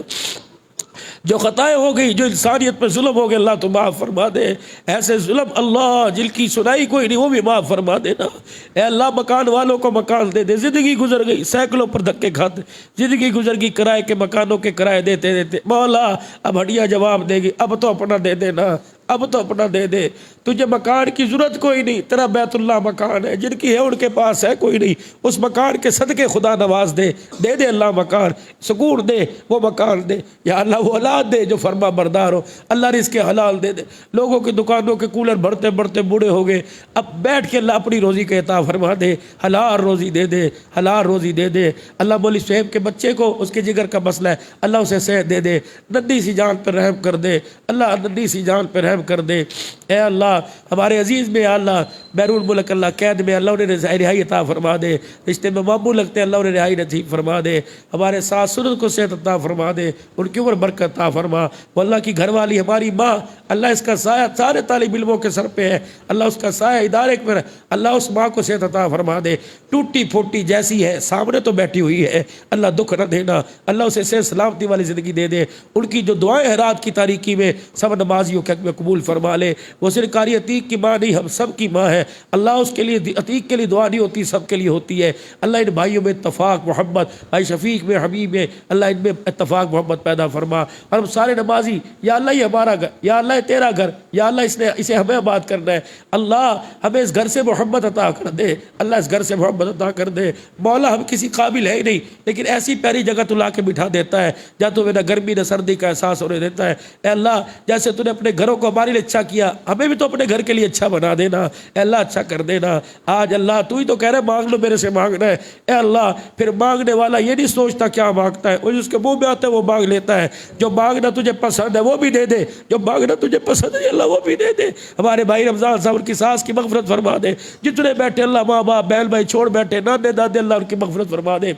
جو خطائیں ہو گئی، جو انسانیت پہ ظلم ہو گیا، اللہ تو معاف فرما دے۔ ایسے ظلم اللہ جن کی سنائی کوئی نہیں، وہ بھی معاف فرما دینا۔ اے اللہ مکان والوں کو مکان دے دے۔ زندگی گزر گئی، سینکڑوں پر دھکے کھاتے، زندگی گزر گئی کرائے کے مکانوں کے کرائے دیتے دیتے، مولا اب ہڈیاں جواب دے گی، اب تو اپنا دے دینا، اب تو اپنا دے دے۔ تجھے مکان کی ضرورت کوئی نہیں، تیرا بیت اللہ مکان ہے، جن کی ہے ان کے پاس ہے کوئی نہیں، اس مکان کے صدقے خدا نواز دے دے اللہ مکان، سکون دے، وہ مکان دے یا اللہ، وہ اولاد دے جو فرما بردار ہو، اللہ رزق حلال دے دے۔ لوگوں کی دکانوں کے کولر بھرتے بھرتے بوڑھے ہو گئے، اب بیٹھ کے اللہ اپنی روزی کا عطا فرما دے، حلال روزی دے دے، حلال روزی دے دے۔ اللہ مولی صہیب کے بچے کو اس کے جگر کا مسئلہ ہے، اللہ اسے صحت دے دے، ننھی سی جان پر رحم کر دے، اللہ ننھی سی جان پر رحم کر دے۔ اے اللہ ہمارے عزیز میں یا اللہ بیرون ملک اللہ قید میں، اللہ انہیں رہائی عطا فرما دے، رشتے میں معمول لگتے ہیں اللہ انہیں رہائی نصیب فرما دے، ہمارے ساس سسر کو صحت عطا فرما دے، ان کی عمر برکت عطا فرما۔ وہ اللہ کی گھر والی ہماری ماں، اللہ اس کا سایہ سارے طالب علموں کے سر پہ ہے، اللہ اس کا سایہ ادارے پر، اللہ اس ماں کو صحت عطا فرما دے، ٹوٹی پھوٹی جیسی ہے سامنے تو بیٹھی ہوئی ہے، اللہ دکھ نہ دینا، اللہ اسے صحت سلامتی والی زندگی دے دے۔ ان کی جو دعائیں ہیں رات کی تاریکی میں سب نمازیوں کے حق میں قبول فرما لے۔ وہ صرف قاری عتیق کی ماں نہیں، ہم سب کی ماں ہے، اللہ اس کے لیے عتیق کے لیے دعا نہیں ہوتی، سب کے لیے ہوتی ہے۔ اللہ ان بھائیوں میں اتفاق محبت، بھائی شفیق میں، حبیب میں، اللہ ان میں اتفاق محبت پیدا فرما، اور ہم سارے نمازی یا اللہ یہ ہمارا گھر، یا اللہ یہ تیرا گھر، یا اللہ اسے ہمیں آباد کرنا ہے، اللہ ہمیں اس گھر سے محبت عطا کر دے، اللہ اس گھر سے محبت عطا کر دے۔ مولا ہم کسی قابل ہے ہی نہیں، لیکن ایسی پیاری جگہ تو لا کے بٹھا دیتا ہے جہاں تمہیں نہ گرمی نہ سردی کا احساس ہونے دیتا ہے۔ اے اللہ جیسے تو نے اپنے گھروں کو ہمارے لیے اچھا کیا، ہمیں بھی تو اپنے گھر کے لیے اچھا بنا دینا، اے اللہ اچھا کر دینا۔ آج اللہ تو ہی تو کہہ رہے مانگ لو میرے سے مانگنا ہے، اے اللہ پھر مانگنے والا یہ نہیں سوچتا کیا مانگتا ہے، وہ اس کے منہ میں آتا ہے وہ مانگ لیتا ہے۔ جو مانگنا تجھے پسند ہے وہ بھی دے دے، جو مانگنا تجھے پسند ہے اللہ وہ بھی دے دے۔ ہمارے بھائی رمضان صاحب کی ساس کی مغفرت فرما دے، جتنے بیٹھے اللہ ماں باپ بہن بھائی چھوڑ بیٹھے نانے دادے، اللہ ان کی مغفرت فرما دے۔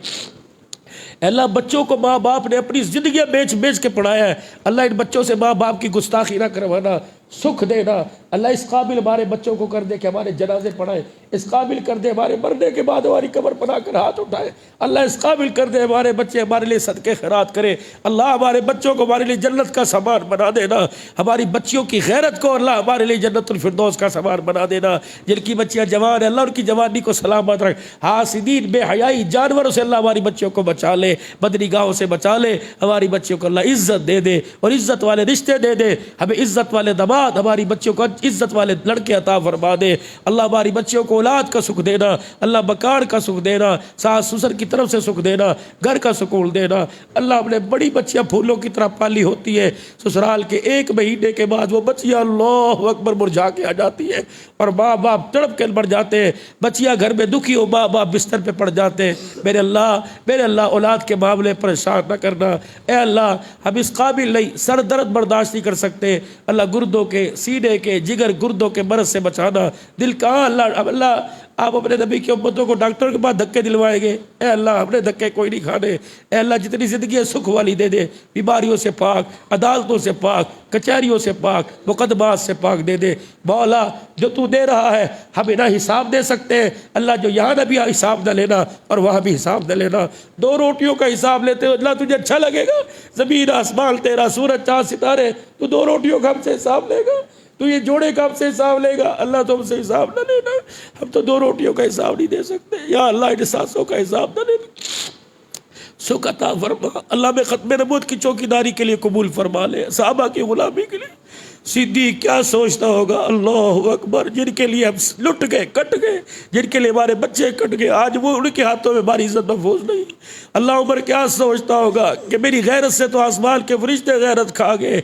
اللہ بچوں کو ماں باپ نے اپنی زندگیاں بیچ بیچ کے پڑھایا ہے، اللہ ان بچوں سے ماں باپ کی گستاخی نہ کروانا، سکھ دینا۔ اللہ اس قابل ہمارے بچوں کو کر دے کہ ہمارے جنازے پڑھائیں، اس قابل کر دے ہمارے مرنے کے بعد ہماری قبر بنا کر ہاتھ اٹھائے، اللہ اس قابل کر دے ہمارے بچے ہمارے لیے صدقے خیرات کرے، اللہ ہمارے بچوں کو ہمارے لیے جنت کا سامان بنا دینا، ہماری بچیوں کی غیرت کو اللہ ہمارے لیے جنت الفردوس کا سامان بنا دینا۔ جن کی بچیاں جوان ہیں اللہ ان کی جوانی کو سلامت رکھ، حاسدین بے حیائی جانوروں سے اللہ ہماری بچیوں کو بچا لے، بدری گاہوں سے بچا لے، ہماری بچیوں کو اللہ عزت دے دے اور عزت والے رشتے دے دے، ہمیں عزت والے دماد، ہماری بچیوں کو عزت والے لڑکے عطا فرما دے، اللہ ہماری بچیوں کو اولاد کا سکھ دینا، اللہ مکان کا سکھ دینا، ساس سسر کی طرف سے سکھ دینا، گھر کا سکون دینا۔ اللہ ہم نے بڑی بچیاں پھولوں کی طرح پالی ہوتی ہے، سسرال کے 1 مہینے کے بعد وہ بچیاں اللہ اکبر مرجھا کے آ جاتی ہے اور ماں باپ تڑپ کے مر جاتے ہیں، بچیاں گھر میں دکھی ہو ماں باپ بستر پہ پڑ جاتے ہیں۔ میرے اللہ اولاد کے معاملے پریشان نہ کرنا، اے اللہ ہم اس قابل نہیں، سر درد برداشت نہیں کر سکتے، اللہ گردوں کے، سینے کے، جگر گردوں کے مرض سے بچانا، دل کا اللہ آپ اپنے نبی کی امتوں کو ڈاکٹر کے بعد دھکے دلوائیں گے، اے اللہ ہم نے دھکے کوئی نہیں کھانے، اے اللہ جتنی زندگی ہے سکھ والی دے دے، بیماریوں سے پاک، عدالتوں سے پاک، کچہریوں سے پاک، مقدمات سے پاک دے دے۔ مولا جو تو دے رہا ہے ہمیں نہ حساب دے سکتے ہیں، اللہ جو یہاں نہ بھی حساب نہ لینا اور وہاں بھی حساب نہ لینا، 2 روٹیوں کا حساب لیتے ہو اللہ تجھے اچھا لگے گا؟ زمین آسمان تیرا، سورج چاند ستارے، تو 2 روٹیوں کا ہم سے حساب لے گا؟ تو یہ جوڑے کا ہم سے حساب لے گا؟ اللہ تو ہم سے حساب نہ لینا، ہم تو 2 روٹیوں کا حساب نہیں دے سکتے، یا اللہ ان سانسوں کا حساب نہ لینا، سکھ عطا فرما۔ اللہ میں ختم نبوت کی چوکیداری کے لیے قبول فرما لے، صحابہ کی غلامی کے لیے۔ صدیق کیا سوچتا ہوگا، اللہ اکبر، جن کے لیے ہم لٹ گئے، کٹ گئے، جن کے لیے ہمارے بچے کٹ گئے، آج وہ ان کے ہاتھوں میں ہماری عزت محفوظ نہیں۔ اللہ عمر کیا سوچتا ہوگا کہ میری غیرت سے تو آسمان کے فرشتے غیرت کھا گئے،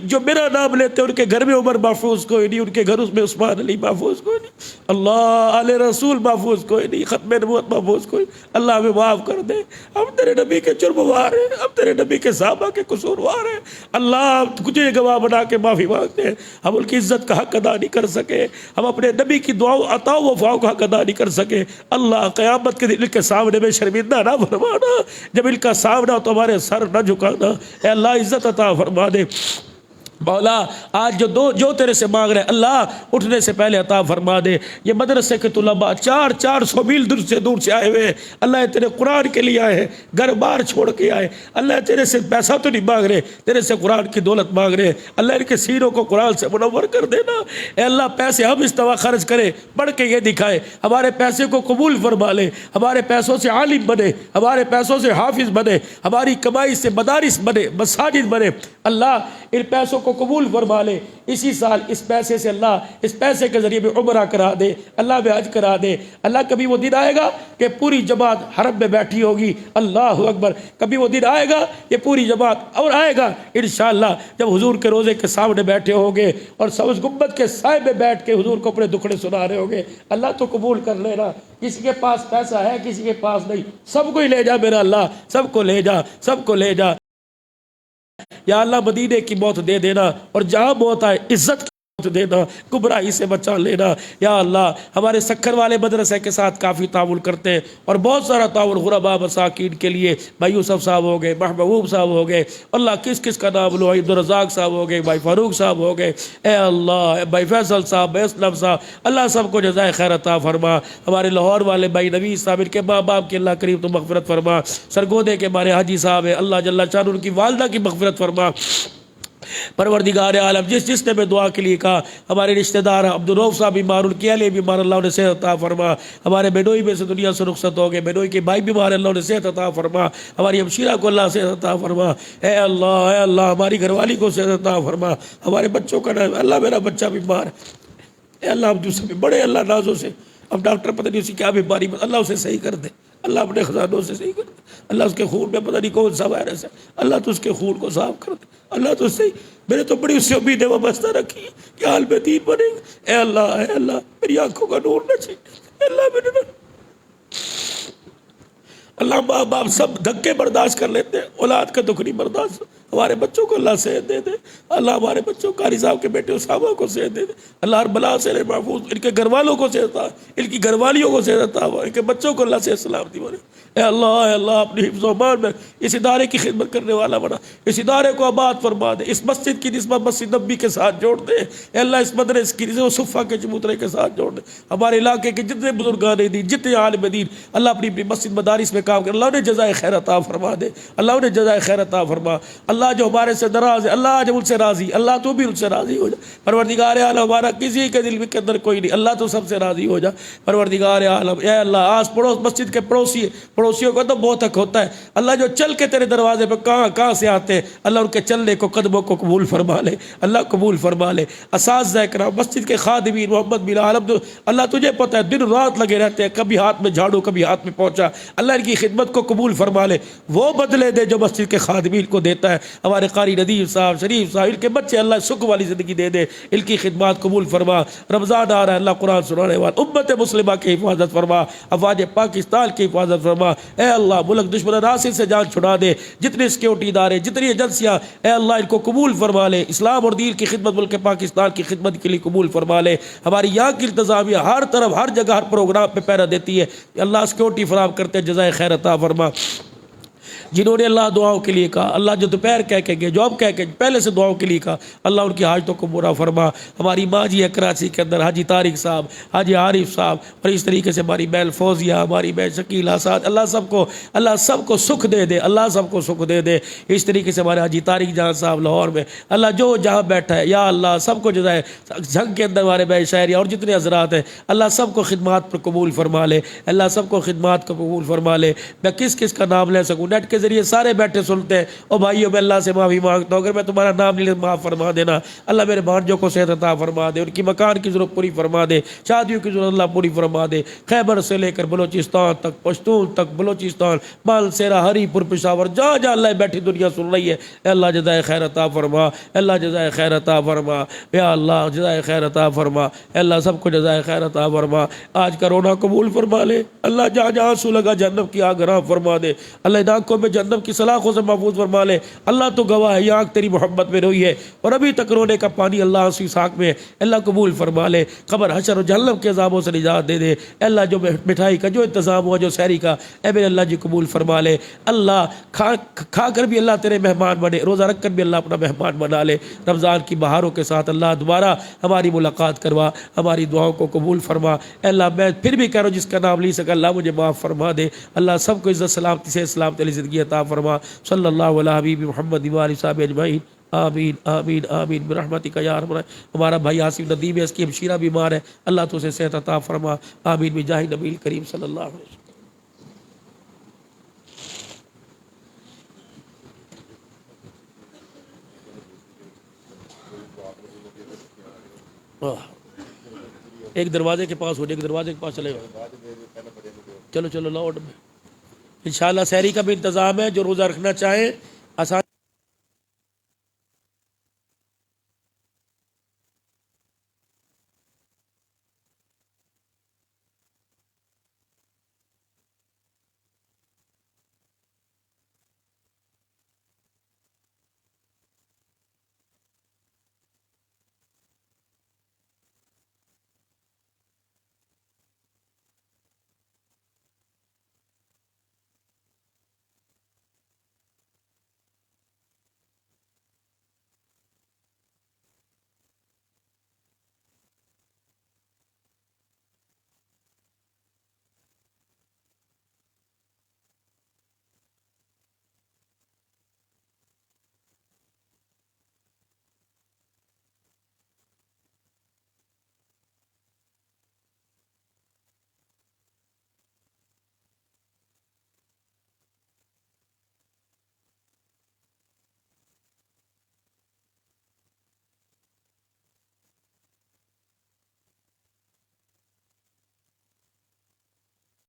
جو میرا نام لیتے ان کے گھر میں عمر محفوظ کوئی نہیں، ان کے گھر میں عثمان علی محفوظ کوئی نہیں، اللہ علیہ رسول محفوظ کوئی نہیں، ختم نبوت محفوظ کوئی نہیں۔ اللہ ہمیں معاف کر دے، ہم تیرے نبی کے جرموار ہیں، ہم تیرے نبی کے صحابہ کے قصوروار ہیں، اللہ تجھے گواہ بنا کے معافی مانگتے ہیں، ہم ان کی عزت کا حق ادا نہیں کر سکے، ہم اپنے نبی کی دعاؤں عطا و وفاؤں کا حق ادا نہیں کر سکے۔ اللہ قیامت کے دن ان کے سامنے میں شرمندہ نہ فرمانا، جب ان کا سامنا ہو تو ہمارے سر نہ جھکانا، اے اللہ عزت عطا فرما دے۔ مولا آج جو تیرے سے مانگ رہے اللہ اٹھنے سے پہلے عطا فرما دے. یہ مدرسے کے طلباء 400 میل دور سے آئے ہوئے اللہ تیرے قرآن کے لیے آئے ہیں, گھر بار چھوڑ کے آئے اللہ تیرے سے پیسہ تو نہیں مانگ رہے, تیرے سے قرآن کی دولت مانگ رہے اللہ ان کے سینوں کو قرآن سے منور کر دینا. اے اللہ پیسے ہم اس طرح خرچ کرے بڑھ کے یہ دکھائے, ہمارے پیسے کو قبول فرما لے, ہمارے پیسوں سے عالم بنے, ہمارے پیسوں سے حافظ بنے, ہماری کمائی سے مدارس بنے, مساجد بنے. اللہ ان پیسوں کو قبول فرما لے. اسی سال اس پیسے سے اللہ اس پیسے کے ذریعے میں عمرہ کرا دے, اللہ میں حج کرا دے. اللہ کبھی وہ دن آئے گا کہ پوری جماعت حرم میں بیٹھی ہوگی, اللہ اکبر. کبھی وہ دن آئے گا یہ پوری جماعت, اور آئے گا انشاءاللہ جب حضور کے روزے کے سامنے بیٹھے ہوں گے اور سبز گنبد کے سائے میں بیٹھ کے حضور کو اپنے دکھڑے سنا رہے ہوں گے. اللہ تو قبول کر لینا. کسی کے پاس پیسہ ہے کسی کے پاس نہیں, سب کو ہی لے جا میرا اللہ, سب کو لے جا, سب کو لے جا. یا اللہ مدینے کی موت دے دینا, اور جہاں موت آئے عزت کی موت دینا, گمراہی سے بچا لینا. یا اللہ ہمارے سکھر والے مدرسے کے ساتھ کافی تعاون کرتے ہیں اور بہت سارا تعاون غرباء مساکین کے لیے. بھائی یوسف صاحب ہو گئے, محبوب صاحب ہو گئے, اللہ کس کس کا نام لو, عبدالرزاق صاحب ہو گئے, بھائی فاروق صاحب ہو گئے, اے اللہ بھائی فیصل صاحب, بھائی اسلم صاحب, اللہ سب کو جزائے خیر عطا فرما. ہمارے لاہور والے بھائی نوید صاحب ان کے ماں باپ کی اللہ کریم تو مغفرت فرما. سرگودے کے ہمارے حاجی صاحب ہیں اللہ جل شان ان کی والدہ کی مغفرت فرما. پروردگار عالم جس نے میں دعا کے لیے کہا, ہمارے رشتہ دار عبدالروف صاحب بیمار, ان کے لیے بیمار, اللہ انہیں صحت عطا فرما. ہمارے بینوئی میں سے دنیا سے رخصت ہو گئے, بینوئی کے بھائی بیمار, اللہ انہیں صحت عطا فرما. ہماری ہمشیرہ کو اللہ صحت عطا فرما. اے اللہ ہماری گھر والی کو صحت عطا فرما. ہمارے بچوں کا نام, اللہ میرا بچہ بیمار ہے, اے اللہ اب دوسرے بھی بڑے اللہ نازوں سے, اب ڈاکٹر پتہ نہیں اسی کیا بیماری, اللہ اسے صحیح کر دے, اللہ اپنے خزانوں سے صحیح کر دے. اللہ اس کے خون میں پتہ نہیں کون سا وائرس ہے, اللہ تو اس کے خون کو صاف کر دے. اللہ تو صحیح, میں نے تو بڑی اس سے امید وابستہ رکھی ہے کہ حال میں دین بنے گا. اے اللہ میری آنکھوں کا نور نہ چھین, اے اللہ میرے اللہ ماں باپ سب دھکے برداشت کر لیتے ہیں, اولاد کا دکھ نہیں برداشت. ہمارے بچوں کو اللہ صحت دے دے, اللہ ہمارے بچوں قاری صاحب کے بیٹے اسامہ کو صحت دے دے, اللہ ہر بلا سے محفوظ, ان کے گھر والوں کو صحت عطا, ان کی گھر والیوں کو صحت عطا, ان کے بچوں کو اللہ سے سلامتی بنے. اے اللہ اپنی حفظ و امان میں اس ادارے کی خدمت کرنے والا بنا, اس ادارے کو آباد فرما دے, اس مسجد کی نسبت مسجد نبی کے ساتھ جوڑ دے. اے اللہ اس مدرسے کی نسبت صفہ کے چبوترے کے ساتھ جوڑ دے. ہمارے علاقے کے جتنے بزرگان دین, جتنے عالم دین, اللہ اپنی مسجد مدارس میں کام کر, اللہ انہیں جزائے خیر عطا فرما دے, اللہ انہیں جزائے خیر عطا فرما. اللہ جو ہمارے سے ناراض ہے اللہ جب ان سے راضی, اللہ تو بھی ان سے راضی ہو جا. پروردگار عالم ہمارا کسی کے دل کے اندر کوئی نہیں, اللہ تو سب سے راضی ہو جا. پروردگار عالم اے اللہ آس پڑوس مسجد کے پڑوسیوں کو تو بہت حق ہوتا ہے, اللہ جو چل کے تیرے دروازے پہ کہاں سے آتے ہیں, اللہ ان کے چلنے کو قدموں کو قبول فرما لے, اللہ قبول فرما لے. اساتذہ کرام, مسجد کے خادمین, محمد بلال عبد, اللہ تجھے پتہ ہے دن رات لگے رہتے ہیں, کبھی ہاتھ میں جھاڑو کبھی ہاتھ میں پہنچا, اللہ ان کی خدمت کو قبول فرما لے. وہ بدلے دے جو مسجد کے خادمین کو دیتا ہے. ہمارے قاری ندیم صاحب, شریف صاحب, ان کے بچے اللہ سکھ والی زندگی دے دے, ان کی خدمات قبول فرما. رمضان آ رہا ہے, اللہ قرآن سنانے والا امت مسلمہ کی حفاظت فرما, افواج پاکستان کی حفاظت فرما. اے اللہ ملک دشمن ناصر سے جان چھڑا دے, جتنے سیکورٹی ادارے, جتنی ایجنسیاں, اے اللہ ان کو قبول فرما لے. اسلام اور دین کی خدمت, ملک پاکستان کی خدمت کے لیے قبول فرما لے. ہماری یہاں کی انتظامیہ ہر طرف ہر جگہ ہر پروگرام پہ پہرا دیتی ہے, اللہ سیکورٹی فراہم کرتے, جزائے خیر عطا فرما. جنہوں نے اللہ دعاؤں کے لیے کہا, اللہ جو دوپہر کہہ کے گئے, جو اب کہہ کے پہلے سے دعاؤں کے لیے کہا, اللہ ان کی حاجتوں کو پورا فرما. ہماری ماں جی ہے کراچی کے اندر, حاجی طارق صاحب, حاجی عارف صاحب, اور اس طریقے سے ہماری بہن فوزیہ, ہماری بہن شکیل آساد, اللہ سب کو سکھ دے دے, اللہ سب کو سکھ دے دے. اس طریقے سے ہمارے حاجی طارق جہاں صاحب لاہور میں, اللہ جو جہاں بیٹھا ہے, یا اللہ سب کو جزائے. جھنگ کے اندر ہمارے بہن شہریہ اور جتنے حضرات ہیں, اللہ سب کو خدمات پر قبول فرما لے, اللہ سب کو خدمات کو قبول فرما لے. میں کس کا نام لے سکوں, نیٹ کے ذریعے سارے بیٹھے سنتے ہیں. او بھائیو میں اللہ سے معافی مانگتا ہوں, اگر میں تمہارا نام نہیں معاف فرما دینا. اللہ میرے بھانجوں کو صحت عطا فرما دے, ان کی مکان کی ضرورت پوری فرما دے, شادیوں کی ضرورت اللہ پوری فرما دے. خیبر سے لے کر بلوچستان تک, پشتون تک, بلوچستان, مال سیرا, ہری پور, پشاور, جہاں جہاں اللہ بیٹھی دنیا سن رہی ہے, اے اللہ جزائے خیر عطا فرما, اللہ جزائے خیر عطا فرما, یا اللہ جزائے خیر عطا فرما, اے اللہ سب کو جزائے خیر عطا فرما. آج کا رونا قبول فرما لے, اللہ جہاں جہاں آنسو لگا جہنم کی آگ راہ فرما دے. اللہ ان آنکھوں میں جہنم کی سلاخوں سے محفوظ فرما لے۔ اللہ تو گواہ ہے یہ آنکھ تیری محبت میں روئی ہے اور ابھی تک رونے کا پانی اللہ آنسو ساکھ میں ہے، اللہ قبول فرما لے۔ قبر حشر و جہنم کے عذابوں سے نجات دے دے۔ اے اللہ جو مٹھائی کا جو انتظام ہوا جو سحری کا، اے میرے اللہ جی قبول فرما لے۔ اللہ کھا کر بھی اللہ تیرے مہمان بنے، روزہ رکھ کر بھی اللہ اپنا مہمان بنا لے۔ رمضان کی بہاروں کے ساتھ اللہ دوبارہ ہماری ملاقات کروا، ہماری دعاؤں کو قبول فرما۔ اے اللہ میں پھر بھی کہہ رہا ہوں جس کا نام لی سکا اللہ مجھے معاف فرما دے۔ اللہ سب کو عزت سلامتی سے سلامت علی زندگی عطا فرما۔ صلی اللہ علیہ حبیب محمد و آلہ صحابہ اجمعین۔ آمین آمین آمین برحمتک یا ارحم الراحمین۔ ہمارا بھائی آصف ندیم ہے، اس کی ہمشیرہ بیمار ہے، اللہ تو اسے صحت عطا فرما۔ آمین بجاہ نبی کریم صلی اللہ علیہ وسلم۔ ایک دروازے کے پاس ہو جائے، ایک دروازے کے پاس چلے گا، چلو چلو لاؤ میں انشاءاللہ۔ سحری کا بھی انتظام ہے، جو روزہ رکھنا چاہیں آسان